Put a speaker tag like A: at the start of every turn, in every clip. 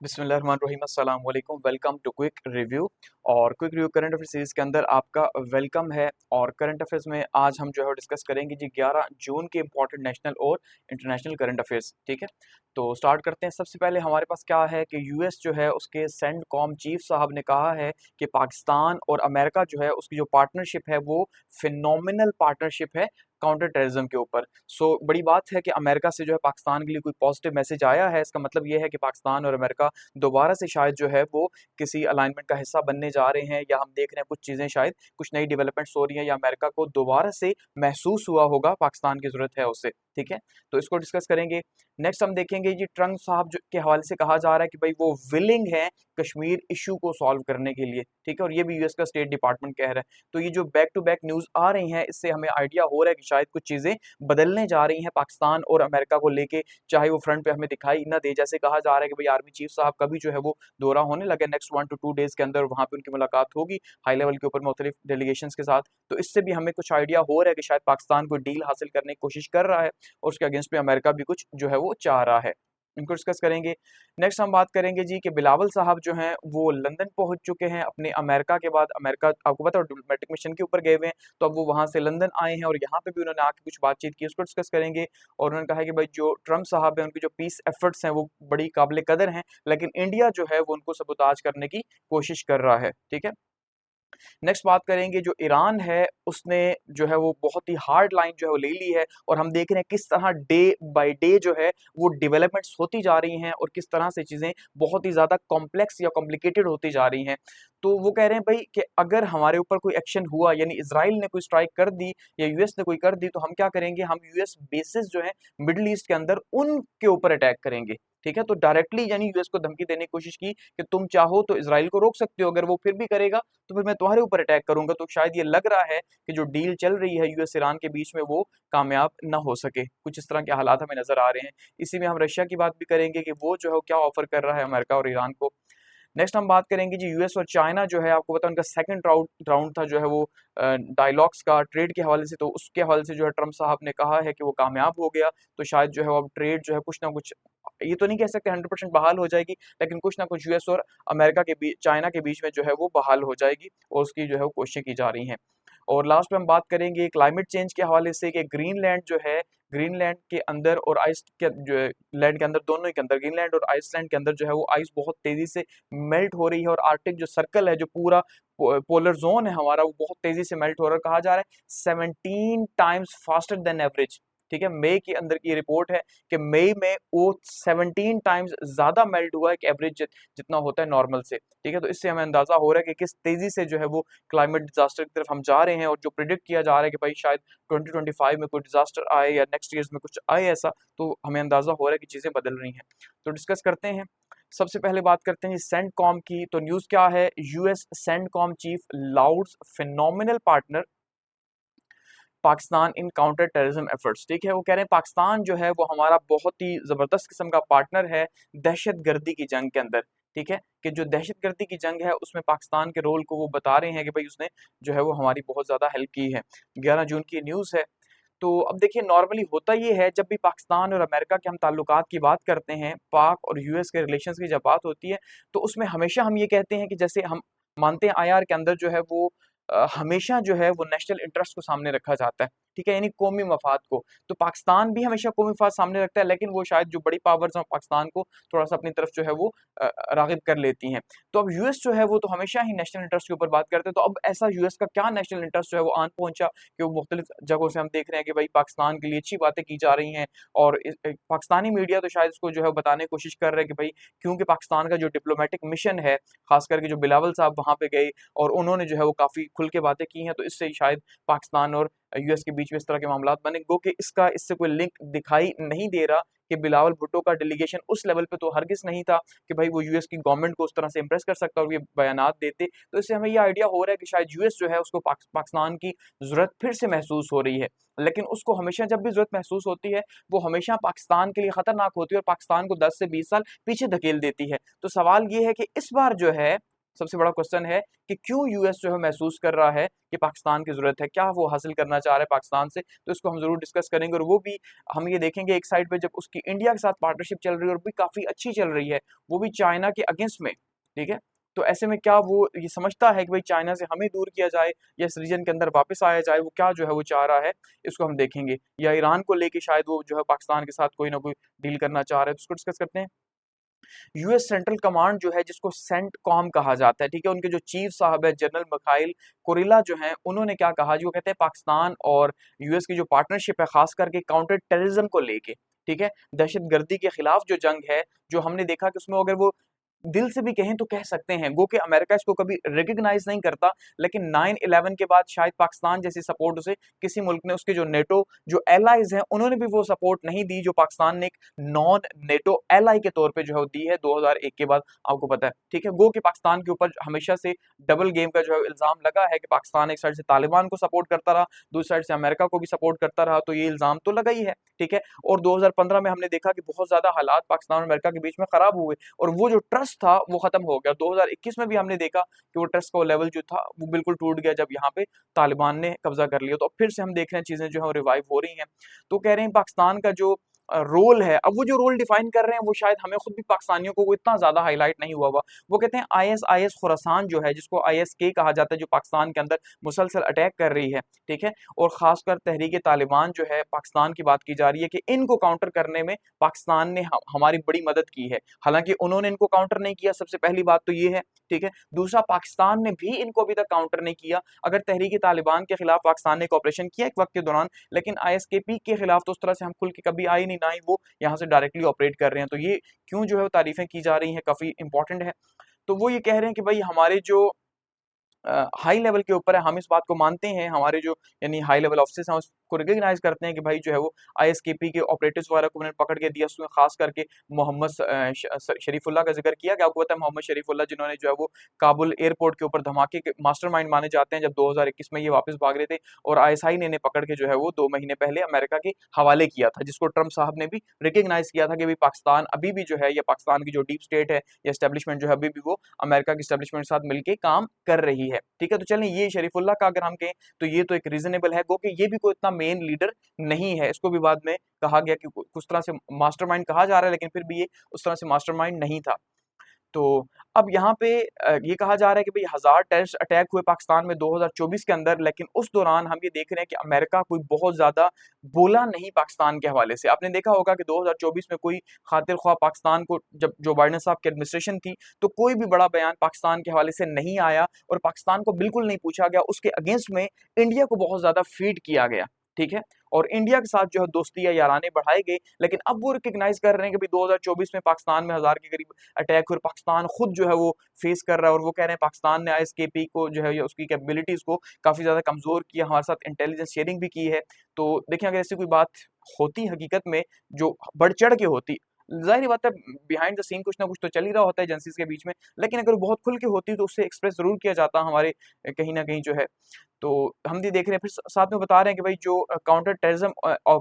A: बिस्मिल्लाहिर्रहमानिर्रहीम अस्सलाम वालेकुम। Welcome to quick review. और quick review current affair series के अंदर आपका वेलकम है। और करंट अफेयर्स में आज हम जो है डिस्कस करेंगे जी 11 जून के इंपॉर्टेंट नेशनल और इंटरनेशनल करंट अफेयर्स। ठीक है, तो स्टार्ट करते हैं। सबसे पहले हमारे पास क्या है कि यूएस जो है उसके सेंटकॉम चीफ साहब ने कहा है कि पाकिस्तान और अमेरिका जो है उसकी जो पार्टनरशिप है वो फिनोमिनल पार्टनरशिप है काउंटर टेररिज्म के ऊपर। बड़ी बात है कि अमेरिका से जो है पाकिस्तान के लिए कोई पॉजिटिव मैसेज आया है। इसका मतलब ये है कि पाकिस्तान और अमेरिका दोबारा से शायद जो है वो किसी अलाइनमेंट का हिस्सा बनने जा रहे हैं, या हम देख रहे हैं कुछ चीज़ें शायद कुछ नई डेवलपमेंट्स हो रही हैं, या अमेरिका को दोबारा से महसूस हुआ होगा पाकिस्तान की ज़रूरत है उससे। ठीक है, तो इसको डिस्कस करेंगे। नेक्स्ट हम देखेंगे जी ट्रंप साहब जो के हवाले से कहा जा रहा है कि भाई वो विलिंग है कश्मीर इशू को सॉल्व करने के लिए। ठीक है, और ये भी यूएस का स्टेट डिपार्टमेंट कह रहा है। तो ये जो बैक टू बैक न्यूज़ आ रही हैं इससे हमें आइडिया हो रहा है कि शायद कुछ चीज़ें बदलने जा रही हैं पाकिस्तान और अमेरिका को लेके, चाहे वो फ्रंट पे हमें दिखाई ना दे। जैसे कहा जा रहा है कि भाई आर्मी चीफ साहब का भी जो है वो दौरा होने लगा नेक्स्ट 1 to 2 डेज के अंदर, वहाँ पे उनकी मुलाकात होगी हाई लेवल के ऊपर मुख्तलिफ डेलीगेशंस के साथ। तो इससे भी हमें कुछ आइडिया हो रहा है कि शायद पाकिस्तान कोई डील हासिल करने की कोशिश कर रहा है और उसके अगेंस्ट में अमेरिका भी कुछ जो है वो चाह रहा है। इनको डिस्कस करेंगे। नेक्स्ट हम बात करेंगे जी कि बिलावल साहब जो हैं वो लंदन पहुंच चुके हैं अपने अमेरिका के बाद। अमेरिका आपको पता है डिप्लोमेटिक मिशन के ऊपर गए हुए हैं, तो अब वो वहां से लंदन आए हैं और यहाँ पे भी उन्होंने आके कुछ बातचीत की, उसको डिस्कस करेंगे। और उन्होंने कहा है कि भाई जो ट्रम्प साहब हैं उनकी जो पीस एफर्ट्स हैं वो बड़ी काबिल कदर हैं, लेकिन इंडिया जो है वो उनको सबोताज करने की कोशिश कर रहा है। ठीक है, नेक्स्ट बात करेंगे जो ईरान है उसने जो है वो बहुत ही हार्ड लाइन जो है वो ले ली है, और हम देख रहे हैं किस तरह डे बाय डे जो है वो डेवलपमेंट्स होती जा रही हैं और किस तरह से चीज़ें बहुत ही ज़्यादा कॉम्प्लेक्स या कॉम्प्लिकेटेड होती जा रही हैं। तो वो कह रहे हैं भाई कि अगर हमारे ऊपर कोई एक्शन हुआ, यानी इसराइल ने कोई स्ट्राइक कर दी या यूएस ने कोई कर दी, तो हम क्या करेंगे, हम यूएस बेसिस जो है मिडिल ईस्ट के अंदर उनके ऊपर अटैक करेंगे। ठीक है, तो डायरेक्टली यानी यूएस को धमकी देने की कोशिश की कि तुम चाहो तो इसराइल को रोक सकते हो, अगर वो फिर भी करेगा तो फिर मैं तुम्हारे ऊपर अटैक करूंगा। तो शायद ये लग रहा है कि जो डील चल रही है यूएस ईरान के बीच में वो कामयाब ना हो सके। कुछ इस तरह के हालात हमें नजर आ रहे हैं। इसी में हम रशिया की बात भी करेंगे कि वो जो है वो क्या ऑफर कर रहा है अमेरिका और ईरान को। नेक्स्ट हम बात करेंगे जी यूएस और चाइना जो है, आपको पता है उनका सेकंड राउंड था जो है वो डायलॉग्स का ट्रेड के हवाले से। तो उसके हवाले से जो है ट्रम्प साहब ने कहा है कि वो कामयाब हो गया, तो शायद जो है वो अब ट्रेड जो है कुछ ना कुछ, ये तो नहीं कह सकते 100% बहाल हो जाएगी, लेकिन कुछ ना कुछ यूएस और अमेरिका के बीच, चाइना के बीच में जो है वो बहाल हो जाएगी, और उसकी जो है वो कोशिशें की जा रही हैं। और लास्ट में हम बात करेंगे क्लाइमेट चेंज के हवाले से कि ग्रीनलैंड जो है, ग्रीनलैंड के अंदर और आइस के जो है लैंड के अंदर, दोनों के अंदर, ग्रीनलैंड और आइसलैंड के अंदर जो है वो आइस बहुत तेजी से मेल्ट हो रही है, और आर्कटिक जो सर्कल है, जो पूरा पोलर जोन है हमारा, वो बहुत तेजी से मेल्ट हो रहा है। कहा जा रहा है 17 टाइम्स फास्टर देन एवरेज। ठीक है, मई के अंदर की रिपोर्ट है कि मई में वो 17 टाइम्स ज्यादा मेल्ट हुआ है कि एवरेज जितना होता है नॉर्मल से। ठीक है, तो इससे हमें अंदाजा हो रहा है कि किस तेजी से जो है वो क्लाइमेट डिजास्टर की तरफ हम जा रहे हैं, और जो प्रिडिक्ट किया जा रहा है कि भाई शायद 2025 में कोई डिजास्टर आए या नेक्स्ट ईयर्स में कुछ आए ऐसा, तो हमें अंदाजा हो रहा है कि चीजें बदल रही हैं। तो डिस्कस करते हैं। सबसे पहले बात करते हैं सेंटकॉम की। तो न्यूज क्या है, US CENTCOM chief lauds phenomenal partner Pakistan in counter terrorism efforts. ठीक है, वो कह रहे हैं पाकिस्तान जो है वो हमारा बहुत ही जबरदस्त किस्म का पार्टनर है दहशतगर्दी की जंग के अंदर। ठीक है, कि जो दहशतगर्दी की जंग है उसमें पाकिस्तान के रोल को वो बता रहे हैं कि भाई उसने जो है वो हमारी बहुत ज्यादा हेल्प की है। 11 जून की न्यूज है। तो अब देखिए, नॉर्मली होता ये है जब भी पाकिस्तान और अमेरिका के हम ताल्लुकात की बात करते हैं, पाक और यूएस के रिलेशंस की जब बात होती है, तो उसमें हमेशा हम ये कहते हैं कि जैसे हम मानते हैं आईआर के अंदर जो है वो हमेशा जो है वो नेशनल इंटरेस्ट को सामने रखा जाता है। ठीक है, यानी कौमी मफाद को। तो पाकिस्तान भी हमेशा कौमी मफाद सामने रखता है, लेकिन वो शायद जो बड़ी पावर्स हैं पाकिस्तान को थोड़ा सा अपनी तरफ जो है वो रागिब कर लेती हैं। तो अब यूएस जो है वो तो हमेशा ही नेशनल इंटरेस्ट के ऊपर बात करते हैं। तो अब ऐसा यूएस का क्या नेशनल इंटरेस्ट जो है वो आन पहुंचा कि वो मुख्तलिफ जगहों से हम देख रहे हैं कि भाई पाकिस्तान के लिए अच्छी बातें की जा रही हैं, और पाकिस्तानी मीडिया तो शायद इसको जो है बताने की कोशिश कर रहे हैं कि भाई क्योंकि पाकिस्तान का जो डिप्लोमेटिक मिशन है, खास करके जो बिलावल साहब वहां पे गए और उन्होंने जो है वो काफी खुल के बातें की हैं, तो इससे शायद पाकिस्तान और यूएस के बीच में इस तरह के मामला बने। गो कि इससे कोई लिंक दिखाई नहीं दे रहा कि बिलावल भुट्टो का डेलीगेशन उस लेवल पे तो हरगिज नहीं था कि भाई वो यूएस की गवर्नमेंट को उस तरह से इंप्रेस कर सकता और ये बयानात देते। तो इससे हमें ये आइडिया हो रहा है कि शायद यूएस जो है उसको पाकिस्तान की जरूरत फिर से महसूस हो रही है, लेकिन उसको हमेशा जब भी जरूरत महसूस होती है वो हमेशा पाकिस्तान के लिए खतरनाक होती है और पाकिस्तान को 10 से 20 साल पीछे धकेल देती है। तो सवाल ये है कि इस बार जो है सबसे बड़ा क्वेश्चन है कि क्यों यूएस जो है महसूस कर रहा है कि पाकिस्तान की ज़रूरत है, क्या वो हासिल करना चाह रहा है पाकिस्तान से, तो इसको हम ज़रूर डिस्कस करेंगे। और वो भी हम ये देखेंगे एक साइड पे जब उसकी इंडिया के साथ पार्टनरशिप चल रही है और भी काफ़ी अच्छी चल रही है, वो भी चाइना के अगेंस्ट में, ठीक है? तो ऐसे में क्या वो ये समझता है कि भाई चाइना से हमें दूर किया जाए या इस रीजन के अंदर वापस आया जाए, वो क्या जो है वो चाह रहा है, इसको हम देखेंगे। या ईरान को लेके शायद वो जो है पाकिस्तान के साथ कोई ना कोई डील करना चाह रहा है, तो उसको डिस्कस करते हैं। यूएस सेंट्रल कमांड जो है जिसको सेंटकॉम कहा जाता है, ठीक है, उनके जो चीफ साहब है जनरल मिखाइल कुरिला जो हैं, उन्होंने क्या कहा जी, वो कहते हैं पाकिस्तान और यूएस की जो पार्टनरशिप है खास करके काउंटर टेररिज्म को लेके, ठीक है, दहशतगर्दी के खिलाफ जो जंग है, जो हमने देखा कि उसमें अगर वो दिल से भी कहें तो कह सकते हैं, गो कि अमेरिका इसको कभी रिकॉग्नाइज नहीं करता, लेकिन 9/11 के बाद शायद पाकिस्तान जैसी सपोर्ट उसे किसी मुल्क ने, उसके जो नेटो जो एलाइज हैं, उन्होंने भी वो सपोर्ट नहीं दी जो पाकिस्तान ने एक नॉन नेटो एलाई के तौर पे जो है दी है 2001 के बाद, आपको पता है, ठीक है। गो कि पाकिस्तान के ऊपर हमेशा से डबल गेम का जो है इल्जाम लगा है कि पाकिस्तान एक साइड से तालिबान को सपोर्ट करता रहा, दूसरी साइड से अमेरिका को भी सपोर्ट करता रहा, तो ये इल्जाम तो लगा ही है, ठीक है। और 2015 में हमने देखा कि बहुत ज्यादा हालात पाकिस्तान और अमेरिका के बीच में खराब हुए और वो जो ट्रस्ट था वो खत्म हो गया। 2021 में भी हमने देखा कि वो ट्रस्ट का लेवल जो था वो बिल्कुल टूट गया जब यहाँ पे तालिबान ने कब्जा कर लिया। तो अब फिर से हम देख रहे हैं चीजें जो है रिवाइव हो रही हैं। तो कह रहे हैं पाकिस्तान का जो रोल है, अब वो जो रोल डिफाइन कर रहे हैं वो शायद हमें खुद भी पाकिस्तानियों को वो इतना ज्यादा हाईलाइट नहीं हुआ हुआ। वो कहते हैं आईएस खुरासान जो है, जिसको आईएसके कहा जाता है, जो पाकिस्तान के अंदर मुसलसल अटैक कर रही है, ठीक है, और खासकर तहरीक तालिबान जो है पाकिस्तान की बात की जा रही है कि इनको काउंटर करने में पाकिस्तान ने हमारी बड़ी मदद की है। हालांकि उन्होंने इनको काउंटर नहीं किया, सबसे पहली बात तो ये है, ठीक है। दूसरा, पाकिस्तान ने भी इनको अभी तक काउंटर नहीं किया। अगर तहरीक तालिबान के खिलाफ पाकिस्तान ने ऑपरेशन किया एक वक्त के दौरान, लेकिन आईएसकेपी के खिलाफ तो उस तरह से हम खुल के कभी आए नहीं, ना ही वो यहाँ से डायरेक्टली ऑपरेट कर रहे हैं। तो ये क्यों जो है तारीफें की जा रही हैं, काफी इंपॉर्टेंट है। तो वो ये कह रहे हैं कि भाई हमारे जो हाई लेवल के ऊपर है, हम इस बात को मानते हैं, हमारे जो यानी हाई लेवल ऑफिसर्स हैं उसको रिकॉग्नाइज करते हैं कि भाई जो है वो आईएसकेपी के ऑपरेटिव्स वगैरह को उन्होंने पकड़ के दिया। उसमें खास करके मोहम्मद शरीफुल्लाह का जिक्र किया गया। आपको पता है मोहम्मद शरीफुल्लाह जिन्होंने जो है वो काबुल एयरपोर्ट के ऊपर धमाके के मास्टरमाइंड माने जाते हैं, जब 2021 में ये वापस भाग रहे थे और आईएसआई ने इन्हें पकड़ के जो है वो 2 महीने पहले अमेरिका के हवाले किया था, जिसको ट्रंप साहब ने भी रिकॉग्नाइज किया था कि भाई पाकिस्तान अभी भी जो है, या पाकिस्तान की जो डीप स्टेट है या एस्टेब्लिशमेंट जो है अभी भी वो अमेरिका की एस्टेब्लिशमेंट के साथ मिलकर काम कर रही है, ठीक है। तो चलें, ये शरीफुल्लाह का अगर हम कहें तो ये तो एक रीजनेबल है, क्योंकि ये भी कोई इतना मेन लीडर नहीं है। इसको भी बाद में कहा गया कि कुछ तरह से मास्टरमाइंड कहा जा रहा है, लेकिन फिर भी ये उस तरह से मास्टरमाइंड नहीं था। तो अब यहाँ पे ये कहा जा रहा है कि भाई 1000 टेररिस्ट अटैक हुए पाकिस्तान में 2024 के अंदर, लेकिन उस दौरान हम ये देख रहे हैं कि अमेरिका कोई बहुत ज्यादा बोला नहीं पाकिस्तान के हवाले से। आपने देखा होगा कि 2024 में कोई खातिर ख्वाह पाकिस्तान को, जब जो बाइडेन साहब की एडमिनिस्ट्रेशन थी, तो कोई भी बड़ा बयान पाकिस्तान के हवाले से नहीं आया और पाकिस्तान को बिल्कुल नहीं पूछा गया। उसके अगेंस्ट में इंडिया को बहुत ज्यादा फीड किया गया, ठीक है, और इंडिया के साथ जो है दोस्ती या याराने बढ़ाए गए। लेकिन अब वो रिकॉग्नाइज कर रहे हैं कि भाई 2024 में पाकिस्तान में 1000 के करीब अटैक हुए, पाकिस्तान खुद जो है वो फेस कर रहा है, और वो कह रहे हैं पाकिस्तान ने आईएसकेपी को जो है या उसकी कैपेबिलिटीज को काफी ज्यादा कमजोर किया, हमारे साथ इंटेलिजेंस शेयरिंग भी की है। तो देखिए, अगर ऐसी कोई बात होती हकीकत में जो बढ़ चढ़ के होती, जाहिर बात है बिहाइंड द सीन कुछ ना कुछ तो चल ही रहा होता है एजेंसीज के बीच में, लेकिन अगर बहुत खुल के होती तो उससे एक्सप्रेस जरूर किया जाता हमारे कहीं ना कहीं जो है। तो हम ये देख रहे हैं, फिर साथ में बता रहे हैं कि भाई जो काउंटर टेररिज्म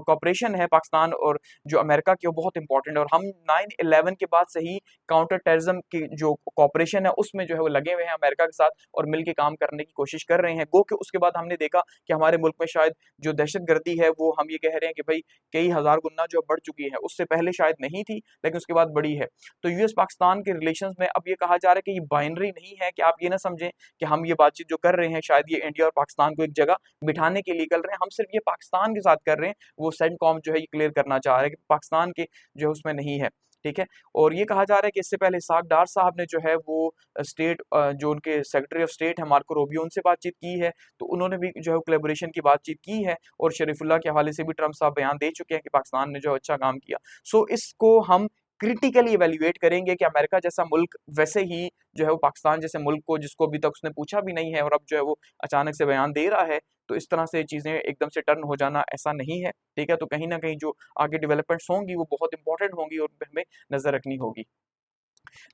A: कॉपरेशन है पाकिस्तान और जो अमेरिका की, वो बहुत इंपॉर्टेंट है, और हम 9/11 के बाद से ही काउंटर टेररिज्म की जो कॉपरेशन है उसमें जो है वो लगे हुए हैं अमेरिका के साथ और मिलकर काम करने की कोशिश कर रहे हैं। गो कि उसके बाद हमने देखा कि हमारे मुल्क में शायद जो दहशतगर्दी है वो हम ये कह रहे हैं कि भाई कई हजार गुना जो बढ़ चुकी है, उससे पहले शायद नहीं थी लेकिन उसके बाद बढ़ी है। तो यूएस पाकिस्तान के रिलेशंस में अब ये कहा जा रहा है कि ये बाइनरी नहीं है, कि आप ये ना समझें कि हम ये बातचीत जो कर रहे हैं शायद ये इंडिया और पाकिस्तान को एक जगह बिठाने के लिए कर रहे हैं, हम सिर्फ ये पाकिस्तान के साथ कर रहे हैं। वो सेंटकॉम जो है ये क्लियर करना चाह रहा है कि पाकिस्तान के जो है उसमें नहीं है, ठीक है। और ये कहा जा रहा है कि इससे पहले इसाक डार साहब ने जो है वो स्टेट जो उनके सेक्रेटरी ऑफ स्टेट है मार्को रूबियो, उनसे बातचीत की है, तो उन्होंने भी जो है कोलैबोरेशन की बातचीत की है, और शरीफुल्लाह के हवाले से भी ट्रंप साहब बयान दे चुके हैं कि पाकिस्तान ने जो अच्छा काम किया। सो इसको हम क्रिटिकली इवेल्युएट करेंगे कि अमेरिका जैसा मुल्क वैसे ही जो है वो पाकिस्तान जैसे मुल्क को, जिसको अभी तक उसने पूछा भी नहीं है और अब जो है वो अचानक से बयान दे रहा है, तो इस तरह से चीजें एकदम से टर्न हो जाना ऐसा नहीं है, ठीक है। तो कहीं ना कहीं जो आगे डेवलपमेंट्स होंगी वो बहुत इंपॉर्टेंट होंगी और हमें नजर रखनी होगी।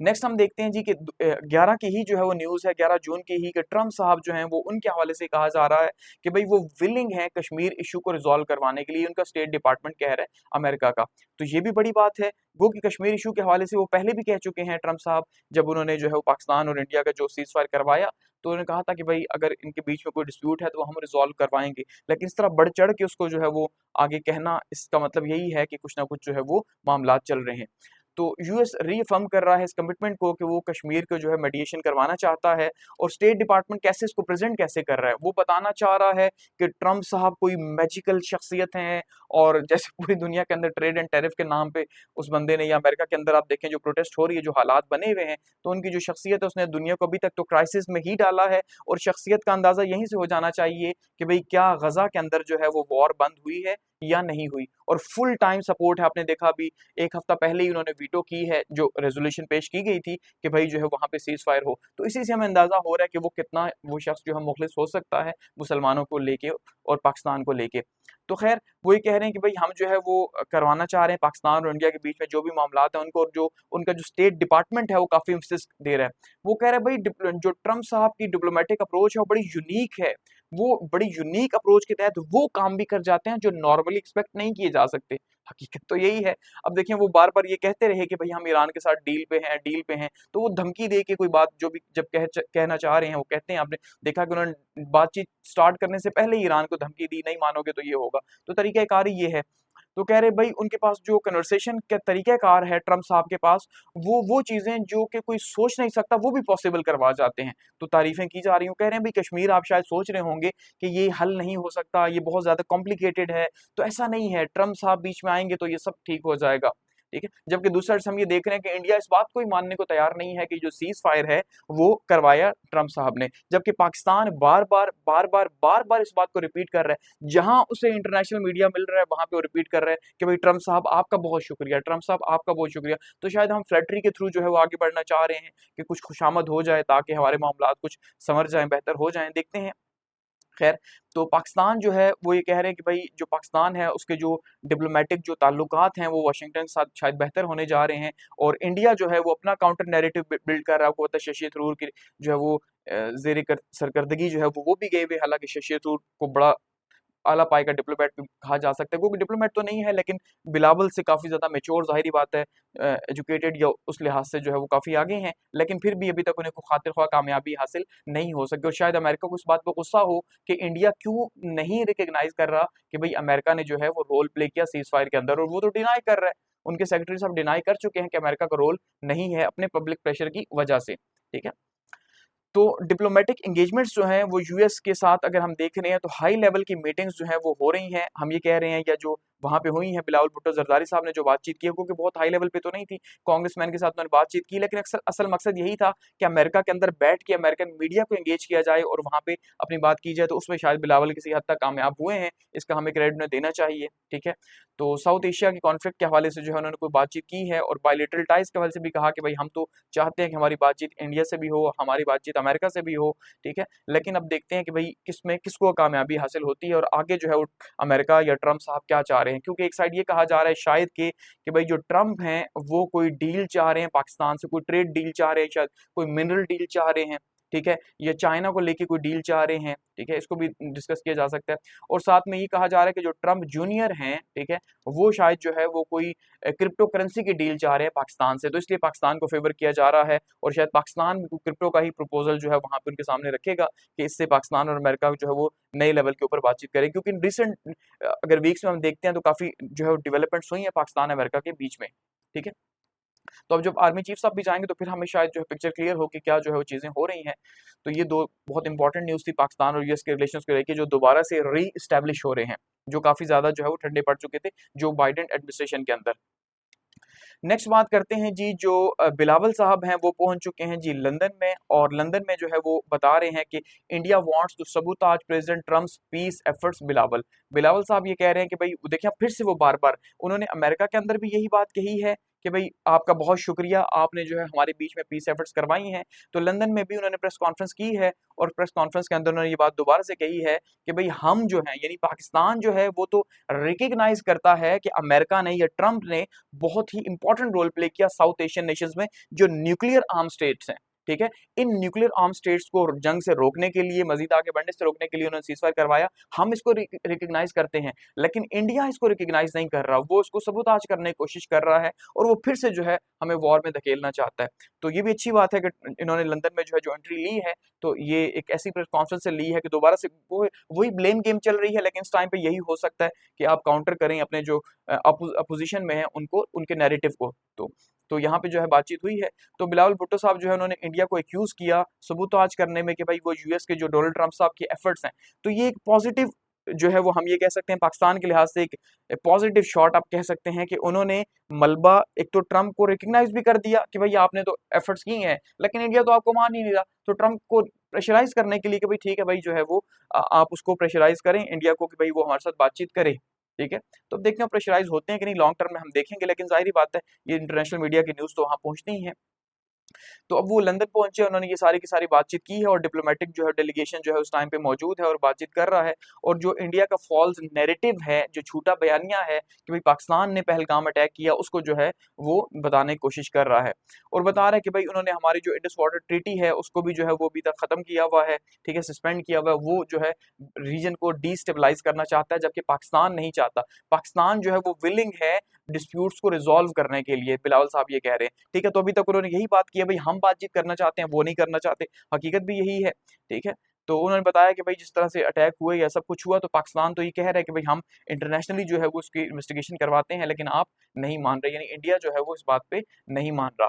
A: नेक्स्ट हम देखते हैं जी कि 11 की ही जो है वो न्यूज़ है, 11 जून की ही, कि ट्रम्प साहब जो हैं वो उनके हवाले से कहा जा रहा है कि भाई वो विलिंग हैं कश्मीर इशू को रिजॉल्व करवाने के लिए, उनका स्टेट डिपार्टमेंट कह रहा है अमेरिका का। तो ये भी बड़ी बात है, वो कि कश्मीर इशू के हवाले से वो पहले भी कह चुके हैं ट्रम्प साहब, जब उन्होंने जो है वो पाकिस्तान और इंडिया का जो सीज़ फायर करवाया, तो उन्होंने कहा था कि भाई अगर इनके बीच में कोई डिस्प्यूट है तो वो हम रिजॉल्व करवाएँगे। लेकिन इस तरह बढ़-चढ़ के उसको जो है वो आगे कहना, इसका मतलब यही है कि कुछ ना कुछ जो है वो मामलात चल रहे हैं। तो यूएस रीअफ़र्म कर रहा है इस कमिटमेंट को कि वो कश्मीर को जो है मेडिएशन करवाना चाहता है, और स्टेट डिपार्टमेंट कैसे इसको प्रेज़ेंट कैसे कर रहा है, वो बताना चाह रहा है कि ट्रम्प साहब कोई मैजिकल शख्सियत हैं, और जैसे पूरी दुनिया के अंदर ट्रेड एंड टैरिफ के नाम पे उस बंदे ने, या अमेरिका के अंदर आप देखें जो प्रोटेस्ट हो रही है, जो हालात बने हुए हैं, तो उनकी जो शख्सियत है उसने दुनिया को अभी तक तो क्राइसिस में ही डाला है, और शख्सियत का अंदाज़ा यहीं से हो जाना चाहिए कि भई क्या गज़ा के अंदर जो है वो वॉर बंद हुई है या नहीं हुई। और फुल टाइम सपोर्ट है, आपने देखा अभी 1 हफ्ता पहले ही उन्होंने वीटो की है, जो रेज़ोल्यूशन पेश की गई थी कि भई जो है वहाँ पे सीज़ फायर हो। तो इसी से हमें अंदाज़ा हो रहा है कि वो कितना, वो शख्स जो है मुख़लिस हो सकता है मुसलमानों को लेके और पाकिस्तान को लेके। तो ख़ैर वो ये कह रहे हैं कि भई हम जो है वो करवाना चाह रहे हैं पाकिस्तान और इंडिया के बीच में जो भी मामलात हैं उनको, और जो उनका जो स्टेट डिपार्टमेंट है वो काफ़ी एम्फसिस दे रहा है। वो कह रहे हैं भई जो ट्रम्प साहब की डिप्लोमैटिक अप्रोच है वो बड़ी यूनिक है। वो बड़ी यूनिक अप्रोच के तहत वो काम भी कर जाते हैं जो नॉर्मली एक्सपेक्ट नहीं किए जा सकते। हकीकत तो यही है। अब देखिए वो बार-बार ये कहते रहे कि भई हम ईरान के साथ डील पे हैं, तो वो धमकी दे के कोई बात जो भी जब कहना चाह रहे हैं वो कहते हैं। आपने देखा कि उन्होंने बातचीत स्टार्ट करने से पहले ही ईरान को धमकी दी, नहीं मानोगे तो ये होगा। तो तरीक़ाकार ही ये है। तो कह रहे भई उनके पास जो कन्वर्सेशन का तरीक़ाकार है ट्रम्प साहब के पास, वो चीज़ें जो कि कोई सोच नहीं सकता वो भी पॉसिबल करवा जाते हैं। तो तारीफ़ें की जा रही हैं, कह रहे हैं भई कश्मीर आप शायद सोच रहे होंगे कि ये हल नहीं हो सकता, ये बहुत ज़्यादा कॉम्प्लिकेटेड है, तो ऐसा नहीं है, ट्रम्प साहब बीच में आएँगे तो ये सब ठीक हो जाएगा, ठीक है? जबकि दूसरी साइड से हम ये देख रहे हैं कि इंडिया इस बात को ही मानने को तैयार नहीं है कि जो सीज़ फायर है, वो करवाया ट्रम्प साहब ने। जबकि पाकिस्तान बार-बार इस बात को रिपीट कर रहा है। जहाँ उसे इंटरनेशनल मीडिया मिल रहा है, वहाँ पे वो रिपीट कर रहा है कि भई ट्रम्प साहब आपका बहुत शुक्रिया, ट्रम्प साहब आपका बहुत शुक्रिया। तो शायद हम फ्लैटरी के थ्रू जो है वो आगे बढ़ना चाह रहे हैं कि कुछ खुशामद हो जाए ताकि हमारे मामलात कुछ संवर जाएँ, बेहतर हो जाएँ, देखते हैं। ख़ैर, तो पाकिस्तान जो है वो ये कह रहे हैं कि भई जो पाकिस्तान है उसके जो डिप्लोमैटिक जो ताल्लुकात हैं वो वाशिंगटन के साथ शायद बेहतर होने जा रहे हैं, और इंडिया जो है वो अपना काउंटर नैरेटिव बिल्ड कर रहा है। आपको पता है शशि थरूर की जो है वो ज़ेर सरकर्दगी जो है वो भी गए हुए, हालाँकि शशि थरूर को बड़ा आला पाई का डिप्लोमेट भी कहा जा सकता है, क्योंकि डिप्लोमेट तो नहीं है लेकिन बिलावल से काफ़ी ज़्यादा मैच्योर, ज़ाहिर-सी बात है, एजुकेटेड या उस लिहाज से जो है वो काफ़ी आगे हैं, लेकिन फिर भी अभी तक उन्हें कोई खातिर-ख्वाह कामयाबी हासिल नहीं हो सकी, और शायद अमेरिका को इस बात पे गुस्सा हो कि इंडिया क्यों नहीं रिकॉग्नाइज़ कर रहा कि भई अमेरिका ने जो है वो रोल प्ले किया सीज़ फायर के अंदर, और वो तो डिनाई कर रहा है। उनके सेक्रेटरी साहब डिनाई कर चुके हैं कि अमेरिका का रोल नहीं है अपने पब्लिक प्रेशर की वजह से, ठीक है? तो डिप्लोमेटिक एंगेजमेंट्स जो हैं वो यूएस के साथ अगर हम देख रहे हैं तो हाई लेवल की मीटिंग्स जो हैं वो हो रही हैं। हम ये कह रहे हैं, या जो वहाँ पे हुई हैं, बिलावल भुट्टो ज़रदारी साहब ने जो बातचीत की है, क्योंकि बहुत हाई लेवल पे तो नहीं थी, कांग्रेसमैन के साथ उन्होंने बातचीत की, लेकिन अक्सर असल मकसद यही था कि अमेरिका के अंदर बैठ के अमेरिकन मीडिया को एंगेज किया जाए और वहाँ पे अपनी बात की जाए, तो उसमें शायद बिलावल किसी हद तक कामयाब हुए हैं, इसका हमें क्रेडिट उन्हें देना चाहिए, ठीक है? तो साउथ एशिया के कॉन्फ्लिक्ट के हवाले से जो है उन्होंने कोई बातचीत की है, और बायलैटरल टाइज़ के हवाले से भी कहा कि भाई हम तो चाहते हैं कि हमारी बातचीत इंडिया से भी हो, हमारी बातचीत अमेरिका से भी हो, ठीक है? लेकिन अब देखते हैं कि भई किसमें किसको कामयाबी हासिल होती है, और आगे जो है वो अमेरिका या ट्रम्प साहब क्या चाह रहे हैं। क्योंकि एक साइड ये कहा जा रहा है शायद कि भई जो ट्रम्प हैं वो कोई डील चाह रहे हैं पाकिस्तान से, कोई ट्रेड डील चाह रहे हैं, शायद कोई मिनरल डील चाह रहे हैं, ठीक है? या चाइना को लेके कोई डील चाह रहे हैं, ठीक है? इसको भी डिस्कस किया जा सकता है। और साथ में ये कहा जा रहा है कि जो ट्रम्प जूनियर हैं, ठीक है? वो शायद जो है वो कोई क्रिप्टो करेंसी की डील चाह रहे हैं पाकिस्तान से, तो इसलिए पाकिस्तान को फ़ेवर किया जा रहा है, और शायद पाकिस्तान भी क्रिप्टो का ही प्रपोज़ल जो है वहाँ पे उनके सामने रखेगा कि इससे पाकिस्तान और अमेरिका जो है वो नए लेवल के ऊपर बातचीत करें। क्योंकि रिसेंट अगर वीक्स में हम देखते हैं तो काफ़ी जो है डेवलपमेंट्स हुई हैं पाकिस्तान अमेरिका के बीच में, ठीक है? तो अब जब आर्मी चीफ साहब भी जाएँगे तो फिर हमें शायद जो है पिक्चर क्लियर हो कि क्या जो है वो चीज़ें हो रही हैं। तो ये 2 बहुत इंपॉर्टेंट न्यूज़ थी पाकिस्तान और यूएस के रिलेशंस को लेके, जो दोबारा से री-एस्टैब्लिश हो रहे हैं, जो काफ़ी ज़्यादा जो है वो ठंडे पड़ चुके थे जो बाइडेन एडमिनिस्ट्रेशन के अंदर। नेक्स्ट बात करते हैं जी, जो बिलावल साहब हैं वो पहुंच चुके हैं जी लंदन में, और लंदन में जो है वो बता रहे हैं कि India wants to sabotage President Trump's peace efforts. Bilawal Bilawal साहब ये कह रहे हैं कि भाई देखिए फिर से वो बार-बार उन्होंने अमेरिका के अंदर भी यही बात कही है कि भाई आपका बहुत शुक्रिया, आपने जो है हमारे बीच में पीस एफर्ट्स करवाई हैं। तो लंदन में भी उन्होंने प्रेस कॉन्फ्रेंस की है और प्रेस कॉन्फ्रेंस के अंदर उन्होंने ये बात दोबारा से कही है कि भाई हम जो है यानी पाकिस्तान जो है वो तो रिकग्नाइज करता है कि अमेरिका ने या ट्रंप ने बहुत ही इंपॉर्टेंट रोल प्ले किया साउथ एशियन नेशंस में जो न्यूक्लियर आर्म स्टेट्स हैं, ठीक है। इन न्यूक्लियर आर्म स्टेट्स को जंग से रोकने के लिए, मजीद आगे बढ़ने से रोकने के लिए उन्होंने सीजफायर करवाया। हम इसको रिकग्नाइज करते हैं, लेकिन इंडिया इसको रिकग्नाइज नहीं कर रहा, वो इसको सबूताज करने की कोशिश कर रहा है और वो फिर से जो है हमें वॉर में धकेलना चाहता है। तो ये भी अच्छी बात है कि इन्होंने लंदन में जो है जो एंट्री ली है, तो ये एक ऐसी प्रेस कॉन्फ्रेंस से ली है कि दोबारा से वो वही ब्लेम गेम चल रही है, लेकिन इस टाइम पे यही हो सकता है कि आप काउंटर करें अपने जो अपोजिशन में है उनको, उनके नैरेटिव को। तो यहाँ पे जो है बातचीत हुई है। तो बिलावल भुट्टो साहब जो है उन्होंने इंडिया को एक्यूज किया सबूताज करने में कि भाई वो यूएस के जो डोनाल्ड ट्रंप साहब के एफर्ट्स हैं। तो ये एक पॉजिटिव जो है वो हम ये कह सकते हैं पाकिस्तान के लिहाज से एक पॉजिटिव शॉट आप कह सकते हैं कि उन्होंने मलबा एक तो ट्रंप को रिकग्नाइज भी कर दिया कि भाई आपने तो एफर्ट्स किए हैं, लेकिन इंडिया तो आपको मान ही नहीं रहा। तो ट्रंप को प्रेशराइज करने के लिए कि भाई ठीक है भाई जो है वो आप उसको प्रेशराइज करें इंडिया को कि भाई वो हमारे साथ बातचीत करे, ठीक है। तो अब देखते हैं प्रेशराइज होते हैं कि नहीं, लॉन्ग टर्म में हम देखेंगे, लेकिन जाहिर बात है ये इंटरनेशनल मीडिया की न्यूज़ तो वहाँ पहुँचती ही है। तो अब वो लंदन पहुंचे, उन्होंने ये सारी की सारी बातचीत की है और डिप्लोमेटिक जो है डेलीगेशन जो है उस टाइम पे मौजूद है और बातचीत कर रहा है। और जो इंडिया का फॉल्स नैरेटिव है, जो झूठा बयानिया है कि भाई पाकिस्तान ने पहलगाम अटैक किया, उसको जो है वो बताने की कोशिश कर रहा है और बता रहा है कि भाई उन्होंने हमारी जो इंडस वाटर ट्रीटी है उसको भी जो है वो अभी तक खत्म किया हुआ है, ठीक है, सस्पेंड किया हुआ है। वो जो है रीजन को डिस्टेबलाइज करना चाहता है, जबकि पाकिस्तान नहीं चाहता। पाकिस्तान जो है वो विलिंग है डिस्प्यूट्स को रिजॉल्व करने के लिए, बिलावल साहब ये कह रहे हैं, ठीक है। तो अभी तक उन्होंने यही बात की है भाई हम बातचीत करना चाहते हैं, वो नहीं करना चाहते, हकीकत भी यही है, ठीक है। तो उन्होंने बताया कि भाई जिस तरह से अटैक हुए या सब कुछ हुआ, तो पाकिस्तान तो ये कह रहा है कि भाई हम इंटरनेशनली जो है वो उसकी इन्वेस्टिगेशन करवाते हैं, लेकिन आप नहीं मान रहे, यानी इंडिया जो है वो इस बात पे नहीं मान रहा।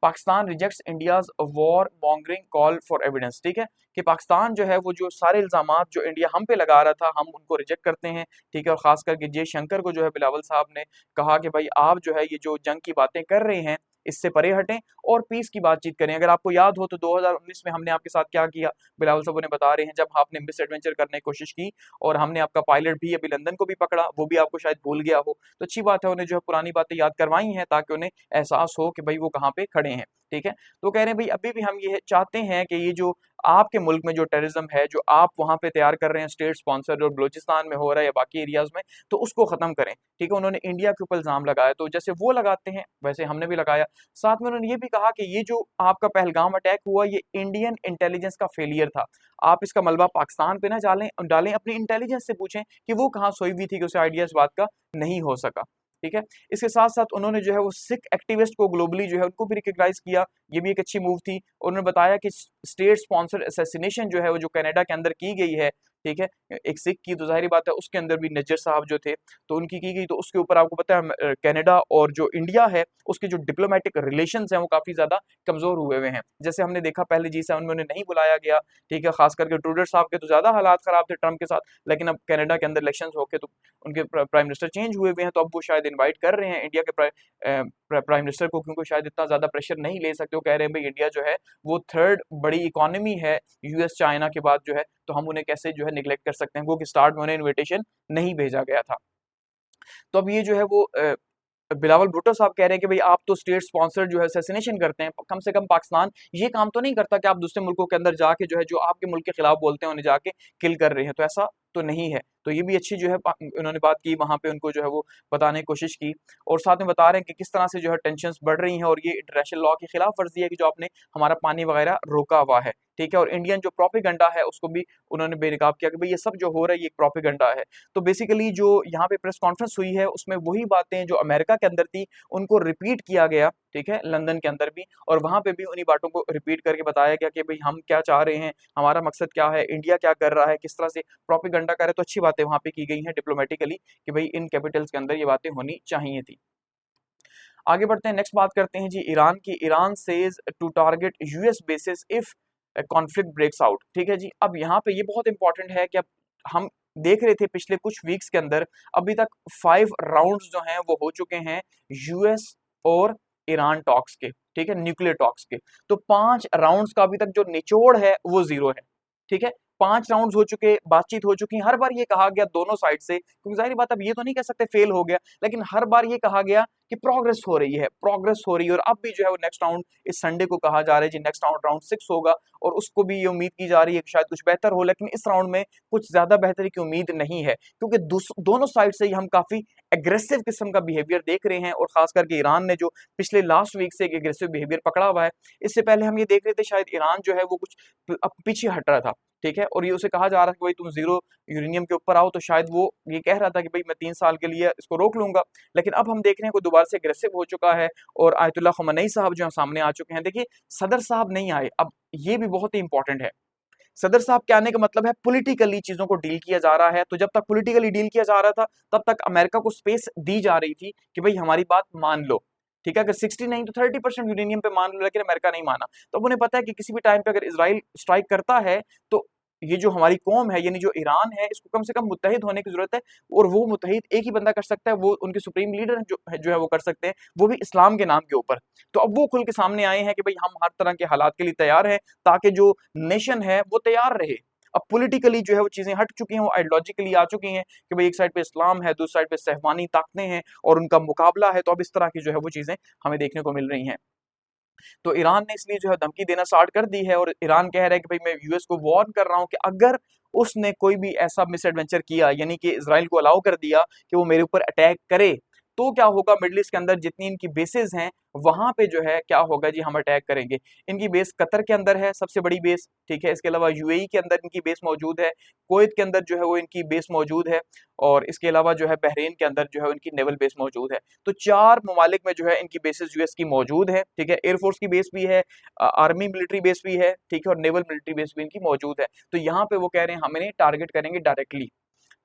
A: Pakistan rejects India's war mongering call for evidence, ठीक है, कि पाकिस्तान जो है वो जो सारे इल्जामात जो इंडिया हम पे लगा रहा था हम उनको रिजेक्ट करते हैं, ठीक है। और खास करके जयशंकर को जो है बिलावल साहब ने कहा कि भाई आप जो है ये जो जंग की बातें कर रहे हैं इससे परे हटें और पीस की बातचीत करें। अगर आपको याद हो तो 2019 में हमने आपके साथ क्या किया, बिलावल साहब उन्हें बता रहे हैं, जब आपने मिस एडवेंचर करने की कोशिश की और हमने आपका पायलट भी अभी लंदन को भी पकड़ा, वो भी आपको शायद भूल गया हो। तो अच्छी बात है उन्हें जो है पुरानी बातें याद करवाई हैं ताकि उन्हें एहसास हो कि भाई वो कहाँ पे खड़े हैं, ठीक है। तो कह रहे हैं भाई अभी भी हम ये चाहते हैं कि ये जो आपके मुल्क में जो टेररिज्म है जो आप वहां पे तैयार कर रहे हैं स्टेट स्पॉन्सर जो बलूचिस्तान में हो रहा है या बाकी एरियाज में, तो उसको खत्म करें, ठीक है। उन्होंने इंडिया के ऊपर इल्जाम लगाया, तो जैसे वो लगाते हैं वैसे हमने भी लगाया। साथ में उन्होंने ये भी कहा कि ये जो आपका पहलगाम अटैक हुआ ये इंडियन इंटेलिजेंस का फेलियर था। आप इसका मलबा पाकिस्तान पे ना डालें, अपनी इंटेलिजेंस से पूछें कि वो कहाँ सोई हुई थी कि उसे आइडिया इस बात का नहीं हो सका, ठीक है। इसके साथ साथ उन्होंने जो है वो सिख एक्टिविस्ट को ग्लोबली जो है उनको भी रिकग्नाइज किया, ये भी एक अच्छी मूव थी। उन्होंने बताया कि स्टेट स्पॉन्सर्ड असैसिनेशन जो है वो जो कनाडा के अंदर की गई है, ठीक है, एक सिख की, तो जाहिर बात है उसके अंदर भी नज्जर साहब जो थे तो उनकी की गई, तो उसके ऊपर आपको पता है कनाडा और जो इंडिया है उसके जो डिप्लोमेटिक रिलेशंस हैं वो काफी ज्यादा कमजोर हुए हैं। जैसे हमने देखा पहले G7 में उन्हें नहीं बुलाया गया, ठीक है, खास करके ट्रूडो साहब के तो ज्यादा हालात खराब थे ट्रंप के साथ, लेकिन अब कनाडा के अंदर इलेक्शन होके तो उनके प्राइम मिनिस्टर चेंज हुए हैं, तो अब वो शायद इन्वाइट कर रहे हैं इंडिया के प्राइम मिनिस्टर को, क्योंकि शायद इतना ज्यादा प्रेशर नहीं ले सकते। वो कह रहे हैं भाई इंडिया जो है वो थर्ड बड़ी इकोनॉमी है यूएस चाइना के बाद जो है, तो हम उन्हें कैसे जो है निगलेक्ट कर सकते हैं, वो कि स्टार्ट में उन्हें इन्विटेशन नहीं भेजा गया था। तो अब ये जो है वो बिलावल भुट्टो साहब कह रहे हैं कि भाई आप तो स्टेट स्पॉन्सर जो है असैसिनेशन करते हैं, कम से कम पाकिस्तान ये काम तो नहीं करता कि आप दूसरे मुल्कों के अंदर जाके जो है जो आपके मुल्क के खिलाफ बोलते हैं उन्हें जाके किल कर रहे हैं, तो ऐसा तो नहीं है। तो ये भी अच्छी जो है उन्होंने बात की, वहां पे उनको जो है वो बताने की कोशिश की और साथ में बता रहे हैं कि किस तरह से जो है टेंशंस बढ़ रही हैं और ये इंटरनेशनल लॉ की खिलाफ वर्जी है कि जो आपने हमारा पानी वगैरह रोका हुआ है, ठीक है। और इंडियन जो प्रोपेगेंडा है उसको भी उन्होंने बेनकाब किया कि भाई ये सब जो हो रहा है ये एक प्रोपेगेंडा है। तो बेसिकली जो यहाँ पे प्रेस कॉन्फ्रेंस हुई है उसमें वही बातें जो अमेरिका के अंदर थी उनको रिपीट किया गया, ठीक है, लंदन के अंदर भी, और वहां पे भी उन्हीं बातों को रिपीट करके बताया गया कि भाई हम क्या चाह रहे हैं, हमारा मकसद क्या है, इंडिया क्या कर रहा है, किस तरह से प्रोपेगेंडा कर रहे हैं। तो अच्छी बातें वहां पे की गई हैं डिप्लोमेटिकली कि भाई इन कैपिटल्स के अंदर ये बातें होनी चाहिए थी। आगे बढ़ते हैं, नेक्स्ट बात करते हैं जी ईरान की। Iran says to target US bases if conflict breaks out, ठीक है जी। अब यहाँ पे ये बहुत इंपॉर्टेंट है कि अब हम देख रहे थे पिछले कुछ वीक्स के अंदर अभी तक 5 राउंड्स जो हैं वो हो चुके हैं यूएस और ईरान टॉक्स के, ठीक है, न्यूक्लियर टॉक्स के। तो 5 राउंड्स का अभी तक जो निचोड़ है वो जीरो है, ठीक है। 5 राउंड्स हो चुके, बातचीत हो चुकी, हर बार ये कहा गया दोनों साइड से, क्योंकि जाहिर बात अब ये तो नहीं कह सकते फेल हो गया, लेकिन हर बार ये कहा गया कि प्रोग्रेस हो रही है, प्रोग्रेस हो रही है। और अब भी जो है वो नेक्स्ट राउंड इस संडे को कहा जा रहा है जी, नेक्स्ट राउंड राउंड 6 होगा, और उसको भी ये उम्मीद की जा रही है कि शायद कुछ बेहतर हो, लेकिन इस राउंड में कुछ ज्यादा बेहतरी की उम्मीद नहीं है, क्योंकि दोनों साइड से ही हम काफी एग्रेसिव किस्म का बिहेवियर देख रहे हैं, और खास करके ईरान ने जो पिछले लास्ट वीक से एक एग्रेसिव बिहेवियर पकड़ा हुआ है। इससे पहले हम ये देख रहे थे शायद ईरान जो है वो कुछ पीछे हट रहा था, ठीक है, और ये उसे कहा जा रहा था कि भाई तुम जीरो यूरेनियम के ऊपर आओ, तो शायद वो ये कह रहा था कि भाई मैं 3 साल के लिए इसको रोक लूंगा। लेकिन अब हम देख रहे हैं कि दोबारा से अग्रेसिव हो चुका है, और आयतुल्ला खमेनी साहब जो है सामने आ चुके हैं। देखिए, सदर साहब नहीं आए, अब ये भी बहुत ही इंपॉर्टेंट है। सदर साहब के आने का मतलब है पॉलिटिकली चीजों को डील किया जा रहा है। तो जब तक पॉलिटिकली डील किया जा रहा था, तब तक अमेरिका को स्पेस दी जा रही थी कि भाई हमारी बात मान लो, ठीक है, अगर 60 नहीं तो 30% यूरेनियम पे मान लो, लेकिन अमेरिका नहीं माना। तो अब उन्हें पता है कि किसी भी टाइम पे अगर इजराइल स्ट्राइक करता है, तो ये जो हमारी कौम है, यानी जो ईरान है, इसको कम से कम मुत्तहिद होने की जरूरत है, और वो मुत्तहिद एक ही बंदा कर सकता है, वो उनके सुप्रीम लीडर जो है वो कर सकते हैं, वो भी इस्लाम के नाम के ऊपर। तो अब वो खुल के सामने आए हैं कि भाई हम हर तरह के हालात के लिए तैयार हैं, ताकि जो नेशन है वो तैयार रहे। अब पॉलिटिकली जो है वो चीजें हट चुकी हैं, वो आइडियोलॉजिकली आ चुकी हैं कि भाई एक साइड पे इस्लाम है, दूसरी साइड पे सहवानी ताकतें हैं, और उनका मुकाबला है। तो अब इस तरह की जो है वो चीजें हमें देखने को मिल रही हैं। तो ईरान ने इसलिए जो है धमकी देना स्टार्ट कर दी है, और ईरान कह रहा है कि भाई मैं यूएस को वार्न कर रहा हूं कि अगर उसने कोई भी ऐसा मिस एडवेंचर किया, यानी कि इजराइल को अलाउ कर दिया कि वो मेरे ऊपर अटैक करे, तो क्या होगा, मिडिल ईस्ट के अंदर जितनी इनकी बेसेस हैं, वहां पे जो है क्या होगा जी, हम अटैक करेंगे। इनकी बेस कतर के अंदर है, सबसे बड़ी बेस, ठीक है। इसके अलावा यूएई के अंदर इनकी बेस मौजूद है, कुवैत के अंदर जो है वो इनकी बेस मौजूद है, और इसके अलावा जो है बहरीन के अंदर जो है इनकी नेवल बेस मौजूद है। तो 4 ममालिक में जो है इनकी बेसिस यूएस की मौजूद है, ठीक है। एयरफोर्स की बेस भी है, आर्मी मिलिट्री बेस भी है, ठीक है, और नेवल मिलिट्री बेस भी इनकी मौजूद है। तो यहाँ पे वो कह रहे हैं हम इन्हें टारगेट करेंगे डायरेक्टली,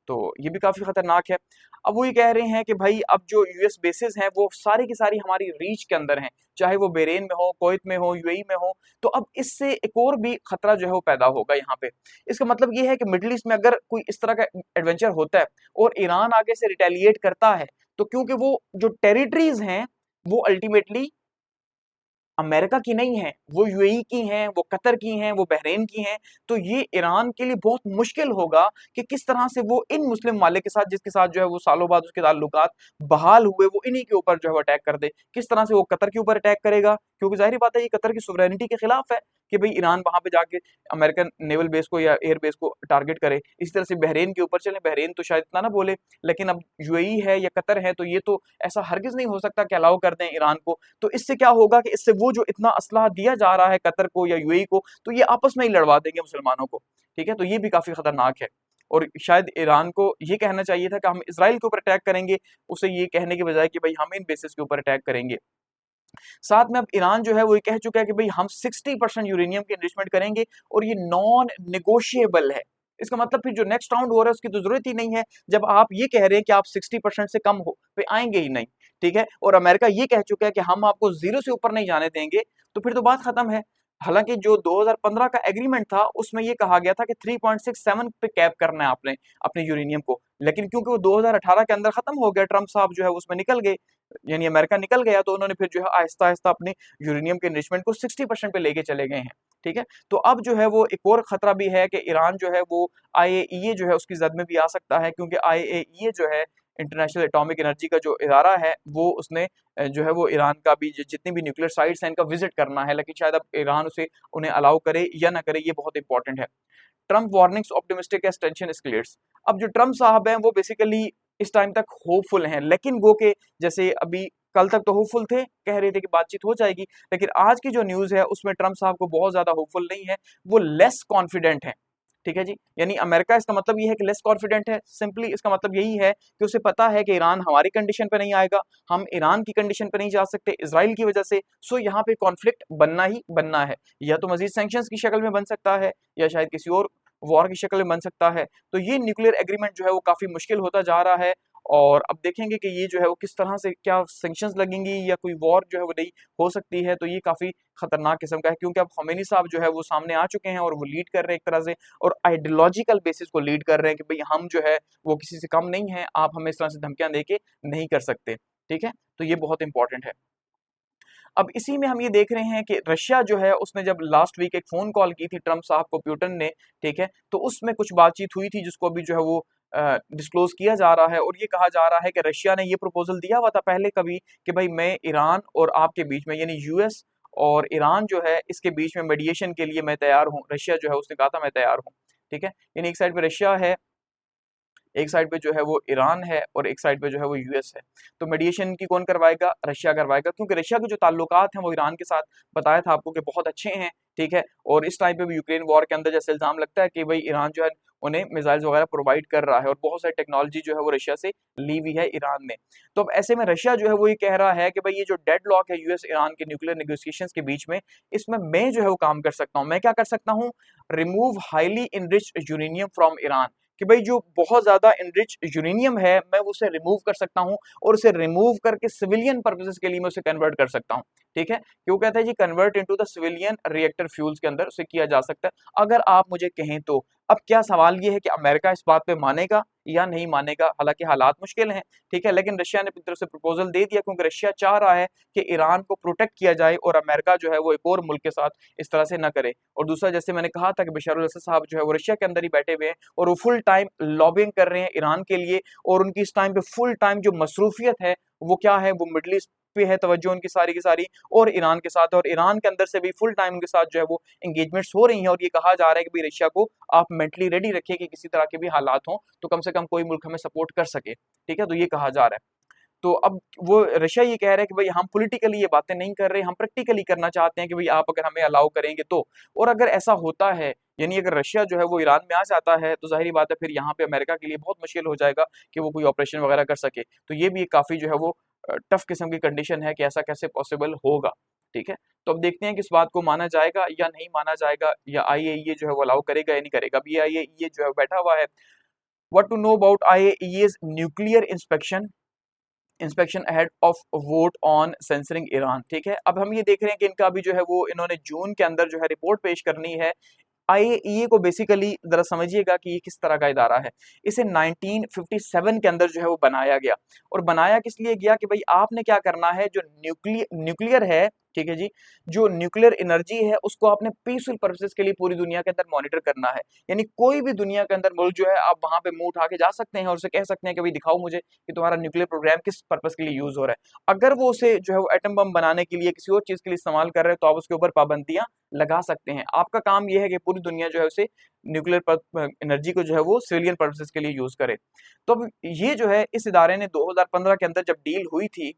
A: तो ये भी काफी खतरनाक है। अब वो ये कह रहे हैं कि भाई अब जो यूएस बेसिस हैं वो सारी की सारी हमारी रीच के अंदर हैं, चाहे वो बहरीन में हो, कुवैत में हो, यूएई में हो। तो अब इससे एक और भी खतरा जो है वो पैदा होगा यहाँ पे। इसका मतलब ये है कि मिडिल ईस्ट में अगर कोई इस तरह का एडवेंचर होता है, और ईरान आगे से रिटेलिएट करता है, तो क्योंकि वो जो टेरिटरीज हैं वो अल्टीमेटली अमेरिका की नहीं है, वो यूएई की हैं, वो कतर की हैं, वो बहरीन की हैं। तो ये ईरान के लिए बहुत मुश्किल होगा कि किस तरह से वो इन मुस्लिम मालिक के साथ, जिसके साथ जो है वो सालों बाद उसके ताल्लुकात बहाल हुए, वो इन्हीं के ऊपर जो है वो अटैक कर दे। किस तरह से वो कतर के ऊपर अटैक करेगा, क्योंकि जाहिर बात है ये कतर की सुवरेनिटी के खिलाफ है कि भाई ईरान वहां पे जाके अमेरिकन नेवल बेस को या एयर बेस को टारगेट करे। इसी तरह से बहरीन के ऊपर चले, बहरीन तो शायद इतना ना बोले, लेकिन अब यूएई है या कतर है, तो ये तो ऐसा हरगिज नहीं हो सकता कि अलाउ कर दें ईरान को। तो इससे क्या होगा कि इससे वो जो इतना असलहा दिया जा रहा है कतर को या यूएई को, तो ये आपस में ही लड़वा देंगे मुसलमानों को, ठीक है। तो ये भी काफी खतरनाक है, और शायद ईरान को ये कहना चाहिए था कि हम इसराइल के ऊपर अटैक करेंगे, उसे ये कहने के बजाय कि भाई हम इन बेसिस के ऊपर अटैक करेंगे। साथ में अब ईरान जो है वो ये कह चुका है कि भाई हम 60% यूरेनियम की एनरिचमेंट करेंगे, और ये नॉन नेगोशिएबल है। इसका मतलब फिर जो नेक्स्ट राउंड हो रहा है उसकी तो जरूरत ही नहीं है, जब आप ये कह रहे हैं कि आप 60% से कम हो पे आएंगे ही नहीं, ठीक है। और अमेरिका ये कह चुका है कि हम आपको 0 से ऊपर नहीं जाने देंगे, तो फिर तो बात खत्म है। हालांकि जो 2015 का एग्रीमेंट था उसमें ये कहा गया था कि 3.67 पे कैप करना है आपने अपने यूरेनियम को, लेकिन क्योंकि वो 2018 के अंदर खत्म हो गया, ट्रंप साहब जो है उसमें निकल गए, यानी अमेरिका निकल गया, तो उन्होंने फिर जो है आहिस्ता आहिस्ता अपने यूरेनियम के एनरिचमेंट को 60% पे लेके चले गए हैं, ठीक है। तो अब जो है वो एक और खतरा भी है कि ईरान जो है वो आईएईए जो है उसकी जद में भी आ सकता है, क्योंकि आईएईए जो है इंटरनेशनल एटॉमिक एनर्जी का जो इदारा है, वो उसने जो है वो ईरान का भी जितनी भी न्यूक्लियर साइट्स हैं इनका विजिट करना है, लेकिन शायद अब ईरान उसे उन्हें अलाउ करे या ना करे, ये बहुत इंपॉर्टेंट है। Trump warnings optimistic as tension escalates. अब जो ट्रंप साहब हैं वो बेसिकली इस टाइम तक होपफुल हैं, लेकिन गो के जैसे अभी कल तक तो होपफुल थे, कह रहे थे कि बातचीत हो जाएगी, लेकिन आज की जो न्यूज है उसमें ट्रंप साहब को बहुत ज्यादा होपफुल नहीं है, वो लेस कॉन्फिडेंट है, ठीक है जी। यानी अमेरिका, इसका मतलब ये है कि लेस कॉन्फिडेंट है, सिंपली इसका मतलब यही है कि उसे पता है कि ईरान हमारी कंडीशन पे नहीं आएगा, हम ईरान की कंडीशन पे नहीं जा सकते इसराइल की वजह से। सो यहाँ पे कॉन्फ्लिक्ट बनना ही बनना है, या तो मजीद सैंक्शंस की शक्ल में बन सकता है, या शायद किसी और वॉर की शक्ल में बन सकता है। तो ये न्यूक्लियर एग्रीमेंट जो है वो काफी मुश्किल होता जा रहा है, और अब देखेंगे कि ये जो है वो किस तरह से, क्या सैंक्शंस लगेंगी या कोई वॉर जो है वो नहीं हो सकती है। तो ये काफी खतरनाक किस्म का है, क्योंकि अब खमेनी साहब जो है वो सामने आ चुके हैं, और वो लीड कर रहे हैं एक तरह से, और आइडियोलॉजिकल बेसिस को लीड कर रहे हैं कि भाई हम जो है वो किसी से कम नहीं है, आप हमें इस तरह से धमकियां देके नहीं कर सकते, ठीक है। तो ये बहुत इंपॉर्टेंट है। अब इसी में हम ये देख रहे हैं कि रशिया जो है उसने जब लास्ट वीक एक फ़ोन कॉल की थी ट्रम्प साहब को पुतिन ने, ठीक है, तो उसमें कुछ बातचीत हुई थी जिसको अभी जो है वो डिस्क्लोज़ किया जा रहा है, और ये कहा जा रहा है कि रशिया ने ये प्रपोज़ल दिया हुआ था पहले कभी कि भाई मैं ईरान और आपके बीच में, यानी यूएस और ईरान जो है इसके बीच में मीडिएशन के लिए मैं तैयार हूँ। रशिया जो है उसने कहा था मैं तैयार हूँ, ठीक है। यानी एक साइड पे रशिया है, एक साइड पे जो है वो ईरान है और एक साइड पे जो है वो यूएस है। तो मीडिएशन की कौन करवाएगा? रशिया करवाएगा, क्योंकि रशिया के जो ताल्लुकात हैं वो ईरान के साथ बताया था आपको कि बहुत अच्छे हैं, ठीक है। और इस टाइम पे भी यूक्रेन वॉर के अंदर जैसे इल्ज़ाम लगता है कि भाई ईरान जो है उन्हें मिसाइल्स वगैरह प्रोवाइड कर रहा है, और बहुत सारी टेक्नोलॉजी जो है वो रशिया से ली हुई है ईरान ने। तो अब ऐसे में रशिया जो है वो ये कह रहा है कि भाई ये जो डेडलॉक है यूएस ईरान के न्यूक्लियर नेगोशिएशंस के बीच में, इसमें मैं जो है वो काम कर सकता हूँ। मैं क्या कर सकता हूँ? Remove highly enriched uranium from Iran, कि भाई जो बहुत ज़्यादा एनरिच यूरेनियम है मैं उसे रिमूव कर सकता हूँ, और उसे रिमूव करके सिविलियन पर्पसेस के लिए मैं उसे कन्वर्ट कर सकता हूँ, ठीक है। क्यों कहते हैं जी convert into the civilian reactor fuels के अंदर उसे किया जा सकता है, अगर आप मुझे कहें तो। अब क्या सवाल ये है कि अमेरिका इस बात पे मानेगा या नहीं मानेगा, हालांकि हालात मुश्किल हैं, ठीक है, लेकिन रशिया ने अपनी तरफ से प्रपोजल दे दिया, क्योंकि रशिया चाह रहा है कि ईरान को प्रोटेक्ट किया जाए और अमेरिका जो है वो एक और मुल्क के साथ इस तरह से न करे। और दूसरा, जैसे मैंने कहा था कि बशर अल असद साहब जो है वो रशिया के अंदर ही बैठे हुए हैं और वो फुल टाइम लॉबिंग कर रहे हैं ईरान के लिए, और उनकी इस टाइम पे फुल टाइम जो मसरूफियत है वो क्या है, वो मिडल ईस्ट पे है तवज्जो उनकी सारी की सारी, और ईरान के साथ, और ईरान के अंदर से भी फुल टाइम उनके साथ जो है वो एंगेजमेंट्स हो रही हैं। और ये कहा जा रहा है कि भाई रशिया को आप मेंटली रेडी रखिए कि किसी तरह के भी हालात हों तो कम से कम कोई मुल्क हमें सपोर्ट कर सके, ठीक है, तो ये कहा जा रहा है। तो अब वो रशिया ये कह रहा है कि भाई हम पॉलिटिकली ये बातें नहीं कर रहे, हम प्रैक्टिकली करना चाहते हैं कि भाई आप अगर हमें अलाउ करेंगे तो। और अगर ऐसा होता है, यानी अगर रशिया जो है वो ईरान में आ जाता है, तो ज़ाहिर बात है फिर यहाँ पे अमेरिका के लिए बहुत मुश्किल हो जाएगा कि वो कोई ऑपरेशन वगैरह कर सके। तो ये भी काफ़ी जो है वो टफ किस्म की कंडीशन है कि ऐसा कैसे पॉसिबल होगा, ठीक है। तो अब देखते हैं कि इस बात को माना जाएगा या नहीं माना जाएगा, या आईएईए जो है वो अलाउ करेगा या नहीं करेगा। अब ये आईएईए जो है बैठा हुआ है। What to know about IAEA's nuclear inspection ahead of vote on censuring Iran, ठीक है। अब हम ये देख रहे हैं कि इनका अभी जो है वो इन्होंने जून के अंदर जो है रिपोर्ट पेश करनी है। आईएईए को बेसिकली जरा समझिएगा कि ये किस तरह का इदारा है। इसे 1957 के अंदर जो है वो बनाया गया, और बनाया किस लिए गया कि भाई आपने क्या करना है, जो न्यूक्लियर है, ठीक है जी, जो न्यूक्लियर एनर्जी है उसको आपने पीसफुल पर्पसेस के लिए पूरी दुनिया के अंदर मॉनिटर करना है। यानी कोई भी दुनिया के अंदर मुल्क जो है आप वहां पे मुंह उठा के जा सकते हैं और उसे कह सकते हैं कि भाई दिखाओ मुझे कि तुम्हारा न्यूक्लियर प्रोग्राम किस पर्पस के लिए यूज हो रहा है। अगर वो उसे जो है वो एटम बम बनाने के लिए किसी और चीज के लिए इस्तेमाल कर रहे हैं तो आप उसके ऊपर पाबंदियां लगा सकते हैं। आपका काम यह है कि पूरी दुनिया जो है उसे न्यूक्लियर एनर्जी को जो है वो सिविलियन पर्पसेस के लिए यूज करे। तो अब ये जो है इस इदारे ने 2015 के अंदर जब डील हुई थी,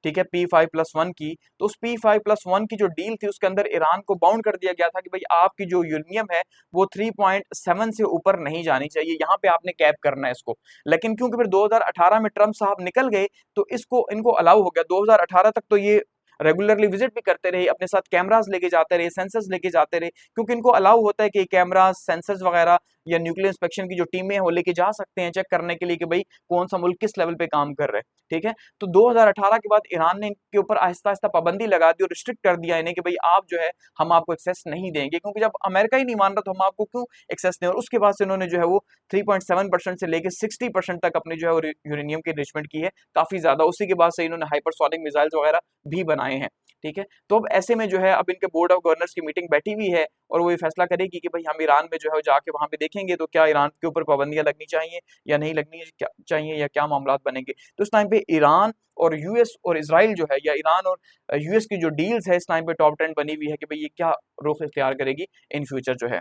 A: ठीक है, P5+1 की, तो उस P5+1 की जो डील थी उसके अंदर ईरान को बाउंड कर दिया गया था कि भाई आपकी जो यूरेनियम है वो 3.7 से ऊपर नहीं जानी चाहिए, यहाँ पे आपने कैप करना है इसको। लेकिन क्योंकि फिर 2018 में ट्रम्प साहब निकल गए तो इसको इनको अलाउ हो गया। 2018 तक तो ये रेगुलरली विजिट भी करते रहे, अपने साथ कैमरास लेके जाते रहे, सेंसर्स लेके जाते रहे, क्योंकि इनको अलाउ होता है कि कैमरास, सेंसर्स वगैरह या न्यूक्लियर इंस्पेक्शन की जो टीमें हैं वो लेके जा सकते हैं चेक करने के लिए कि भाई कौन सा मुल्क किस लेवल पे काम कर रहा है, ठीक है। तो 2018 के बाद ईरान ने इनके ऊपर आहिस्ता आहिस्ता पाबंदी लगा दी और रिस्ट्रिक्ट कर दिया इन्हें कि भाई आप जो है हम आपको एक्सेस नहीं देंगे, क्योंकि जब अमेरिका ही नहीं मान रहा तो हम आपको क्यों एक्सेस दें। और उसके बाद से इन्होंने जो है वो 3.7% से लेकर 60% तक अपनी जो है यूरेनियम की एनरिचमेंट की है, काफी ज्यादा। उसी के बाद से इन्होंने हाइपरसोनिक मिसाइल्स वगैरह भी बनाए हैं, ठीक है। तो अब ऐसे में जो है अब इनके बोर्ड ऑफ गवर्नर्स की मीटिंग बैठी हुई है और वो ये फैसला करेगी कि भाई हम ईरान में जो है जाके वहां पे देखेंगे तो क्या ईरान के ऊपर पाबंदियां लगनी चाहिए या नहीं लगनी चाहिए, या क्या मामला बनेंगे। तो इस टाइम पे ईरान और यूएस और इसराइल जो है, या ईरान और यूएस की जो डील्स है इस टाइम पे टॉप 10 बनी हुई है कि भाई ये क्या रुख इख्तियार करेगी इन फ्यूचर जो है।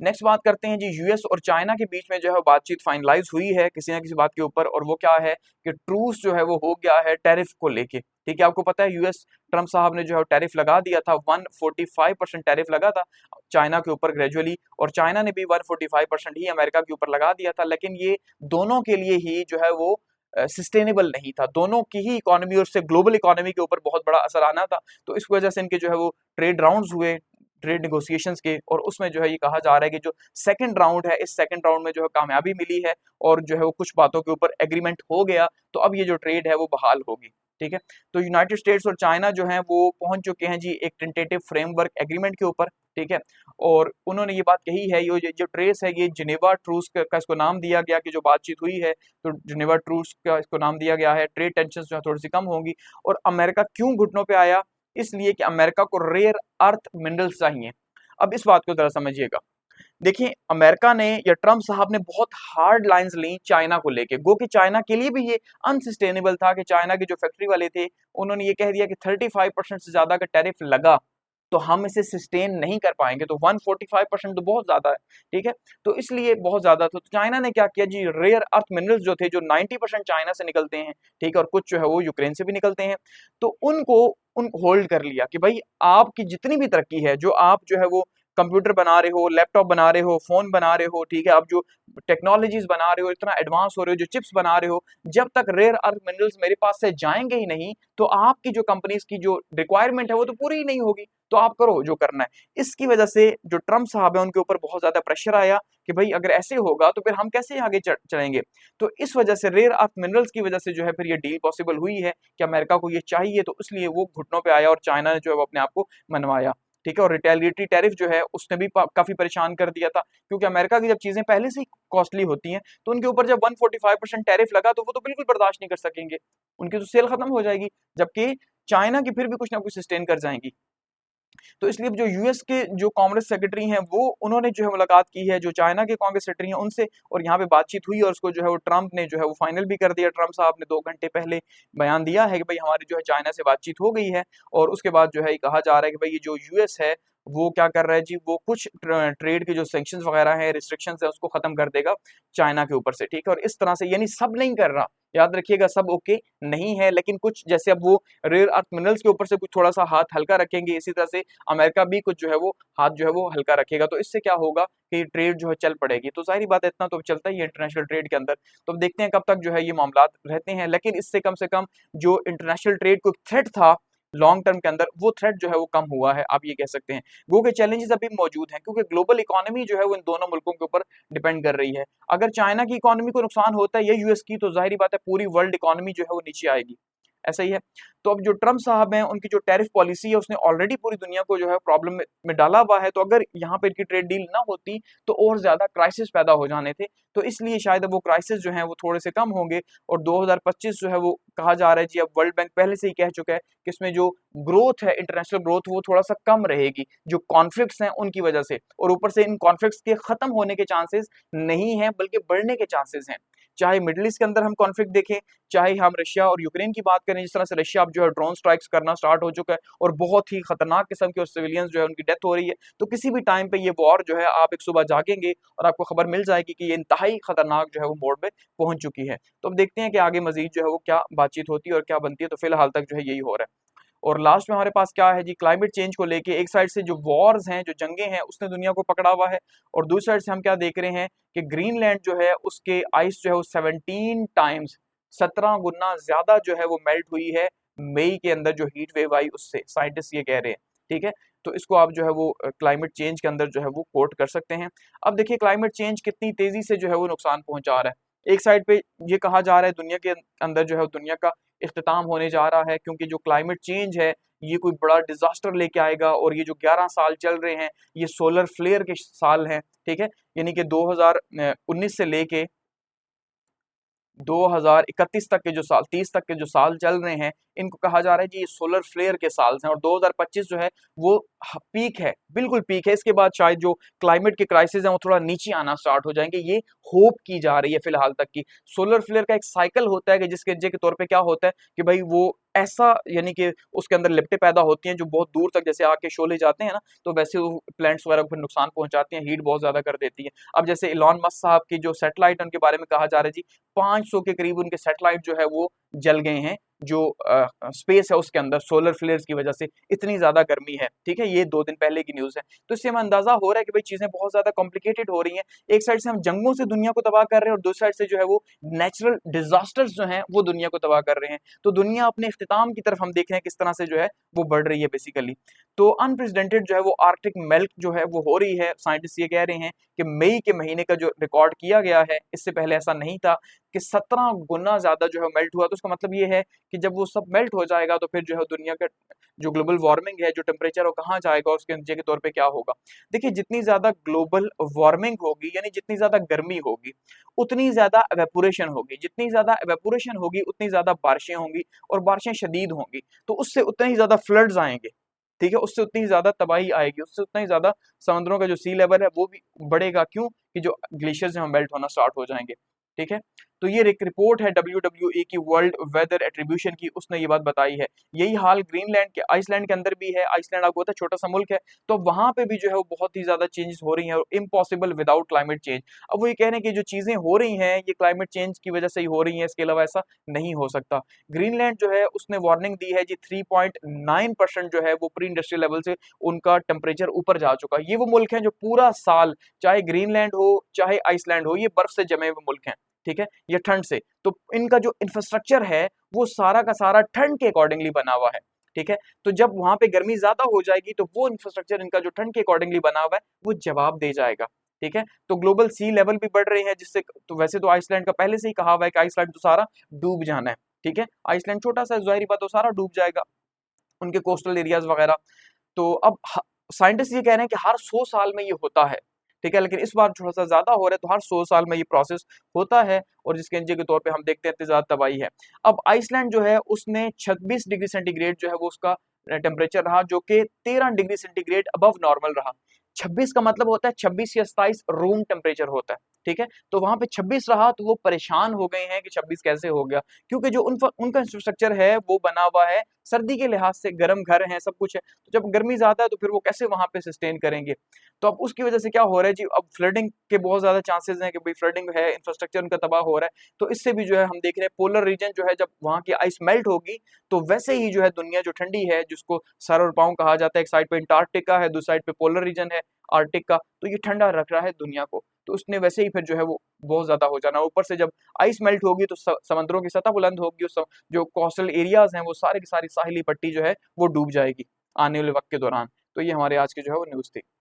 A: नेक्स्ट बात करते हैं जी, यूएस और चाइना के बीच में जो है बातचीत फाइनलाइज हुई है किसी ना किसी बात के ऊपर, और वो क्या है कि ट्रूस जो है वो हो गया है टैरिफ को लेके, ठीक है। आपको पता है यूएस ट्रम्प साहब ने जो है टैरिफ लगा दिया था, 145% टैरिफ लगा था चाइना के ऊपर ग्रेजुअली, और चाइना ने भी 145% ही अमेरिका के ऊपर लगा दिया था। लेकिन ये दोनों के लिए ही जो है वो सस्टेनेबल नहीं था, दोनों की ही इकोनॉमी और से ग्लोबल इकोनॉमी के ऊपर बहुत बड़ा असर आना था। तो इस वजह से इनके जो है वो ट्रेड राउंड्स हुए, ट्रेड नेगोशिएशंस के, और उसमें जो है ये कहा जा रहा है कि जो सेकंड राउंड है इस सेकंड राउंड में जो है कामयाबी मिली है और जो है वो कुछ बातों के ऊपर एग्रीमेंट हो गया, तो अब ये जो ट्रेड है वो बहाल होगी। ठीक है। तो यूनाइटेड स्टेट्स और चाइना जो है वो पहुंच चुके हैं जी एक टेंटेटिव फ्रेमवर्क एग्रीमेंट के ऊपर, ठीक है। और उन्होंने ये बात कही है, ये जो ट्रेस है, ये जिनेवा ट्रूस का इसको नाम दिया गया कि जो बातचीत हुई है तो जिनेवा ट्रूस का इसको नाम दिया गया है। ट्रेड टेंशन जो है थोड़ी सी कम होंगी। और अमेरिका क्यों घुटनों पे आया? इसलिए कि अमेरिका को रेयर अर्थ मिनरल्स चाहिए। अब इस बात को जरा समझिएगा। देखिए, अमेरिका ने या ट्रम्प साहब ने बहुत हार्ड लाइंस ली चाइना को लेके, गो कि चाइना के लिए भी ये अनसस्टेनेबल था कि चाइना के जो फैक्ट्री वाले थे उन्होंने ये कह दिया कि 35% से ज्यादा का टैरिफ लगा तो हम इसे सस्टेन नहीं कर पाएंगे। तो 145% तो बहुत ज्यादा है, ठीक है। तो इसलिए बहुत ज्यादा था। तो चाइना ने क्या किया जी, रेयर अर्थ मिनरल्स जो थे, जो 90% चाइना से निकलते हैं, ठीक है, और कुछ जो है वो यूक्रेन से भी निकलते हैं, तो उन होल्ड कर लिया कि भाई आपकी जितनी भी तरक्की है, जो आप जो है वो कंप्यूटर बना रहे हो, लैपटॉप बना रहे हो, फोन बना रहे हो, ठीक है, आप जो टेक्नोलॉजीज बना रहे हो, इतना एडवांस हो रहे हो, जो चिप्स बना रहे हो, जब तक रेयर अर्थ मिनरल्स मेरे पास से जाएंगे ही नहीं तो आपकी जो कंपनीज की जो रिक्वायरमेंट है वो तो पूरी ही नहीं होगी। तो आप करो जो करना है। इसकी वजह से जो ट्रम्प साहब है उनके ऊपर बहुत ज्यादा प्रेशर आया कि भाई अगर ऐसे होगा तो फिर हम कैसे आगे चलेंगे। तो इस वजह से रेयर अर्थ मिनरल्स की वजह से जो है फिर ये डील पॉसिबल हुई है कि अमेरिका को ये चाहिए, तो इसलिए वो घुटनों पे आया और चाइना ने जो है वो अपने आप को मनवाया, ठीक है। और रिटेलिएटरी टैरिफ जो है उसने भी काफी परेशान कर दिया था, क्योंकि अमेरिका की जब चीजें पहले से ही कॉस्टली होती हैं तो उनके ऊपर जब 145% टैरिफ लगा तो वो तो बिल्कुल बर्दाश्त नहीं कर सकेंगे, उनकी तो सेल खत्म हो जाएगी। जबकि चाइना की फिर भी कुछ ना कुछ सस्टेन कर जाएंगी। तो इसलिए जो यूएस के जो कांग्रेस सेक्रेटरी हैं वो उन्होंने जो है मुलाकात की है जो चाइना के कांग्रेस सेक्रेटरी हैं उनसे, और यहाँ पे बातचीत हुई और उसको जो है वो ट्रंप ने जो है वो फाइनल भी कर दिया। ट्रंप साहब ने 2 घंटे पहले बयान दिया है कि भाई हमारी जो है चाइना से बातचीत हो गई है, और उसके बाद जो है कहा जा रहा है कि भाई ये जो यूएस है वो क्या कर रहा है जी, वो कुछ ट्रेड के जो सेंक्शंस वगैरह हैं, रिस्ट्रिक्शंस है, उसको खत्म कर देगा चाइना के ऊपर से, ठीक है। और इस तरह से यानी सब नहीं कर रहा, याद रखिएगा, सब ओके नहीं है, लेकिन कुछ जैसे अब वो रेयर अर्थ मिनरल्स के ऊपर से कुछ थोड़ा सा हाथ हल्का रखेंगे, इसी तरह से अमेरिका भी कुछ जो है वो हाथ जो है वो हल्का रखेगा। तो इससे क्या होगा कि ट्रेड जो है चल पड़ेगी। तो जाहिर बात है इतना तो चलता ही है इंटरनेशनल ट्रेड के अंदर। तो अब देखते हैं कब तक जो है ये मामला रहते हैं, लेकिन इससे कम से कम जो इंटरनेशनल ट्रेड को थ्रेट था लॉन्ग टर्म के अंदर, वो थ्रेट जो है वो कम हुआ है, आप ये कह सकते हैं। गो के चैलेंजेस अभी मौजूद हैं क्योंकि ग्लोबल इकोनॉमी जो है वो इन दोनों मुल्कों के ऊपर डिपेंड कर रही है। अगर चाइना की इकोनॉमी को नुकसान होता है या यूएस की, तो जाहिर बात है पूरी वर्ल्ड इकोनॉमी जो है वो नीचे आएगी। ऐसा ही है। तो अब जो ट्रम्प साहब हैं उनकी जो टैरिफ पॉलिसी है उसने ऑलरेडी पूरी दुनिया को जो है प्रॉब्लम में डाला हुआ है। तो अगर यहाँ पे इनकी ट्रेड डील ना होती तो और ज्यादा क्राइसिस पैदा हो जाने थे। तो इसलिए शायद अब वो क्राइसिस जो है वो थोड़े से कम होंगे, और 2025 जो है वो कहा जा रहा है जी, अब वर्ल्ड बैंक पहले से ही कह चुका है कि इसमें जो ग्रोथ है, इंटरनेशनल ग्रोथ, वो थोड़ा सा कम रहेगी जो कॉन्फ्लिक्ट्स हैं उनकी वजह से। और ऊपर से इन कॉन्फ्लिक्ट्स के खत्म होने के चांसेस नहीं है बल्कि बढ़ने के चांसेस हैं। चाहे मिडिल ईस्ट के अंदर हम कॉन्फ्लिक्ट देखें, चाहे हम रशिया और यूक्रेन की बात करें, जिस तरह से रशिया अब जो है ड्रोन स्ट्राइक्स करना स्टार्ट हो चुका है और बहुत ही खतरनाक किस्म के सिविलियंस जो है उनकी डेथ हो रही है। तो किसी भी टाइम पे ये वॉर जो है, आप एक सुबह जागेंगे और आपको खबर मिल जाएगी कि ये इंतहाई खतरनाक जो है वो मोड पे पहुंच चुकी है। तो अब देखते हैं कि आगे मजीद जो है वो क्या बातचीत होती है और क्या बनती है। तो फिलहाल तक जो है यही हो रहा है। और लास्ट में हमारे पास क्या है जी, क्लाइमेट चेंज को लेके एक साइड से जो वॉर्स हैं, जो जंगे हैं, उसने दुनिया को पकड़ा हुआ है, और दूसरी साइड से हम क्या देख रहे हैं कि ग्रीनलैंड जो है उसके आइस जो है वो 17 टाइम्स, 17 गुना ज्यादा जो है वो मेल्ट हुई है मई के अंदर जो हीट वेव आई उससे, साइंटिस्ट ये कह रहे हैं, ठीक है। तो इसको आप जो है वो क्लाइमेट चेंज के अंदर जो है वो कोट कर सकते हैं। अब देखिए क्लाइमेट चेंज कितनी तेजी से जो है वो नुकसान पहुंचा रहा है। एक साइड पे ये कहा जा रहा है दुनिया के अंदर जो है दुनिया का इख्तिताम होने जा रहा है, क्योंकि जो क्लाइमेट चेंज है ये कोई बड़ा डिजास्टर लेके आएगा, और ये जो 11 साल चल रहे हैं ये सोलर फ्लेयर के साल हैं, ठीक है। यानी कि 2019 से लेके 2031 तक के जो साल, 30 तक के जो साल चल रहे हैं, इनको कहा जा रहा है जी ये सोलर फ्लेयर के साल हैं। और 2025 जो है वो पीक है, बिल्कुल पीक है। इसके बाद शायद जो क्लाइमेट के क्राइसिस हैं वो थोड़ा नीचे आना स्टार्ट हो जाएंगे, ये होप की जा रही है फिलहाल तक की। सोलर फ्लेयर का एक साइकिल होता है कि जिसके के तौर पे क्या होता है कि भाई वो ऐसा, यानी कि उसके अंदर लिपटें पैदा होती हैं जो बहुत दूर तक जैसे आके शोले जाते हैं ना, तो वैसे वो प्लांट्स वगैरह को फिर नुकसान पहुंचाती हैं, हीट बहुत ज्यादा कर देती है। अब जैसे इलॉन मस्क साहब की जो सैटेलाइट उनके बारे में कहा जा रहा है जी, 500 के करीब उनके सैटेलाइट जो है वो जल गए हैं, जो स्पेस है उसके अंदर सोलर फ्लेयर्स की वजह से इतनी ज्यादा गर्मी है, ठीक है। ये 2 दिन पहले की न्यूज है। तो इससे हमें अंदाजा हो रहा है कि भाई चीजें बहुत ज्यादा कॉम्प्लिकेटेड हो रही हैं। एक साइड से हम जंगों से दुनिया को तबाह कर रहे हैं और दूसरी साइड से जो है वो नेचुरल डिजास्टर्स जो हैं वो दुनिया को तबाह कर रहे हैं। तो दुनिया अपने इख्तिताम की तरफ हम देख रहे हैं किस तरह से जो है वो बढ़ रही है बेसिकली। तो अनप्रेसिडेंटेड जो है वो आर्कटिक मेल्ट जो है वो हो रही है। साइंटिस्ट ये कह रहे हैं कि मई के महीने का जो रिकॉर्ड किया गया है इससे पहले ऐसा नहीं था। कि 17 गुना ज्यादा जो है मेल्ट हुआ। तो उसका मतलब ये है कि जब वो सब मेल्ट हो जाएगा तो फिर जो है दुनिया का जो ग्लोबल वार्मिंग है, जो टेम्परेचर वो कहाँ जाएगा, उसके नतीजे के तौर पे क्या होगा। देखिए जितनी ज्यादा ग्लोबल वार्मिंग होगी यानी जितनी ज्यादा गर्मी होगी उतनी ज्यादा एवेपोरेशन होगी, जितनी ज्यादा एवेपोरेशन होगी उतनी ज्यादा बारिशें होंगी और बारिशें शदीद होंगी, तो उससे उतने ही ज्यादा फ्लड्स आएंगे, ठीक है, उससे उतनी ही ज्यादा तबाही आएगी, उससे उतना ही ज्यादा समुद्रों का जो सी लेवल है वो भी बढ़ेगा। क्यों? कि जो ग्लेशियर्स हैं मेल्ट होना स्टार्ट हो जाएंगे, ठीक है। तो ये एक रिपोर्ट है WWA की, वर्ल्ड वेदर एट्रीब्यूशन की, उसने ये बात बताई है। यही हाल ग्रीनलैंड के, आइसलैंड के अंदर भी है। आइसलैंड आपको पता है छोटा सा मुल्क है, तो वहां पे भी जो है वो बहुत ही ज्यादा चेंजेस हो रही हैं और इम्पॉसिबल विदाउट क्लाइमेट चेंज। अब वो ये कह रहे हैं कि जो चीजें हो रही हैं ये क्लाइमेट चेंज की वजह से ही हो रही हैं, इसके अलावा ऐसा नहीं हो सकता। ग्रीनलैंड जो है उसने वार्निंग दी है जी 3.9% जो है वो प्री इंडस्ट्रियल लेवल से उनका टेम्परेचर ऊपर जा चुका है। ये वो मुल्क है जो पूरा साल, चाहे ग्रीनलैंड हो चाहे आइसलैंड हो, ये बर्फ से जमे हुए मुल्क हैं, ठीक है, ये ठंड से। तो इनका जो इंफ्रास्ट्रक्चर है वो सारा का सारा ठंड के अकॉर्डिंगली बना हुआ है, ठीक है। तो जब वहां पे गर्मी ज्यादा हो जाएगी तो वो इंफ्रास्ट्रक्चर इनका जो ठंड के अकॉर्डिंगली बना हुआ है वो जवाब दे जाएगा, ठीक है। तो ग्लोबल सी लेवल भी बढ़ रहे हैं जिससे, तो वैसे तो आइसलैंड का पहले से ही कहा हुआ है कि आइसलैंड तो सारा डूब जाना है, ठीक है। आइसलैंड छोटा सा, जाहिर बात, तो सारा डूब जाएगा, उनके कोस्टल एरियाज वगैरह। तो अब साइंटिस्ट ये कह रहे हैं कि हर 100 साल में ये होता है, ठीक है, लेकिन इस बार थोड़ा सा ज्यादा हो रहा है, तो हर 100 साल में ये प्रोसेस होता है और जिसके नतीजे के तौर पे हम देखते हैं इतनी ज्यादा तबाही है। अब आइसलैंड जो है उसने 26 डिग्री सेंटीग्रेड जो है वो उसका टेम्परेचर रहा, जो कि 13 डिग्री सेंटीग्रेड अबव नॉर्मल रहा। 26 का मतलब होता है 26 या 27 रूम टेम्परेचर होता है, ठीक है। तो वहां पे 26 रहा तो वो परेशान हो गए हैं कि 26 कैसे हो गया, क्योंकि जो उनका इंफ्रास्ट्रक्चर है वो बना हुआ है सर्दी के लिहाज से, गर्म घर है, सब कुछ है, तो जब गर्मी ज्यादा है तो फिर वो कैसे वहां पे सस्टेन करेंगे। तो अब उसकी वजह से क्या हो रहा है जी, अब फ्लडिंग के बहुत ज्यादा चांसेस हैं कि भाई फ्लडिंग है, इंफ्रास्ट्रक्चर उनका तबाह हो रहा है। तो इससे भी जो है हम देख रहे हैं पोलर रीजन जो है, जब वहां की आइस मेल्ट होगी तो वैसे ही जो है दुनिया जो ठंडी है, जिसको सर और पाँव कहा जाता है, एक साइड पे अंटार्कटिका है, दूसरी साइड पे पोलर रीजन है आर्टिक का, तो ये ठंडा रख रहा है दुनिया को। तो उसने वैसे ही फिर जो है वो बहुत ज्यादा हो जाना, ऊपर से जब आइस मेल्ट होगी तो समंदरों की सतह बुलंद होगी, जो कोस्टल एरियाज हैं वो सारे की सारी साहिली पट्टी जो है वो डूब जाएगी आने वाले वक्त के दौरान। तो ये हमारे आज की जो है वो न्यूज थी।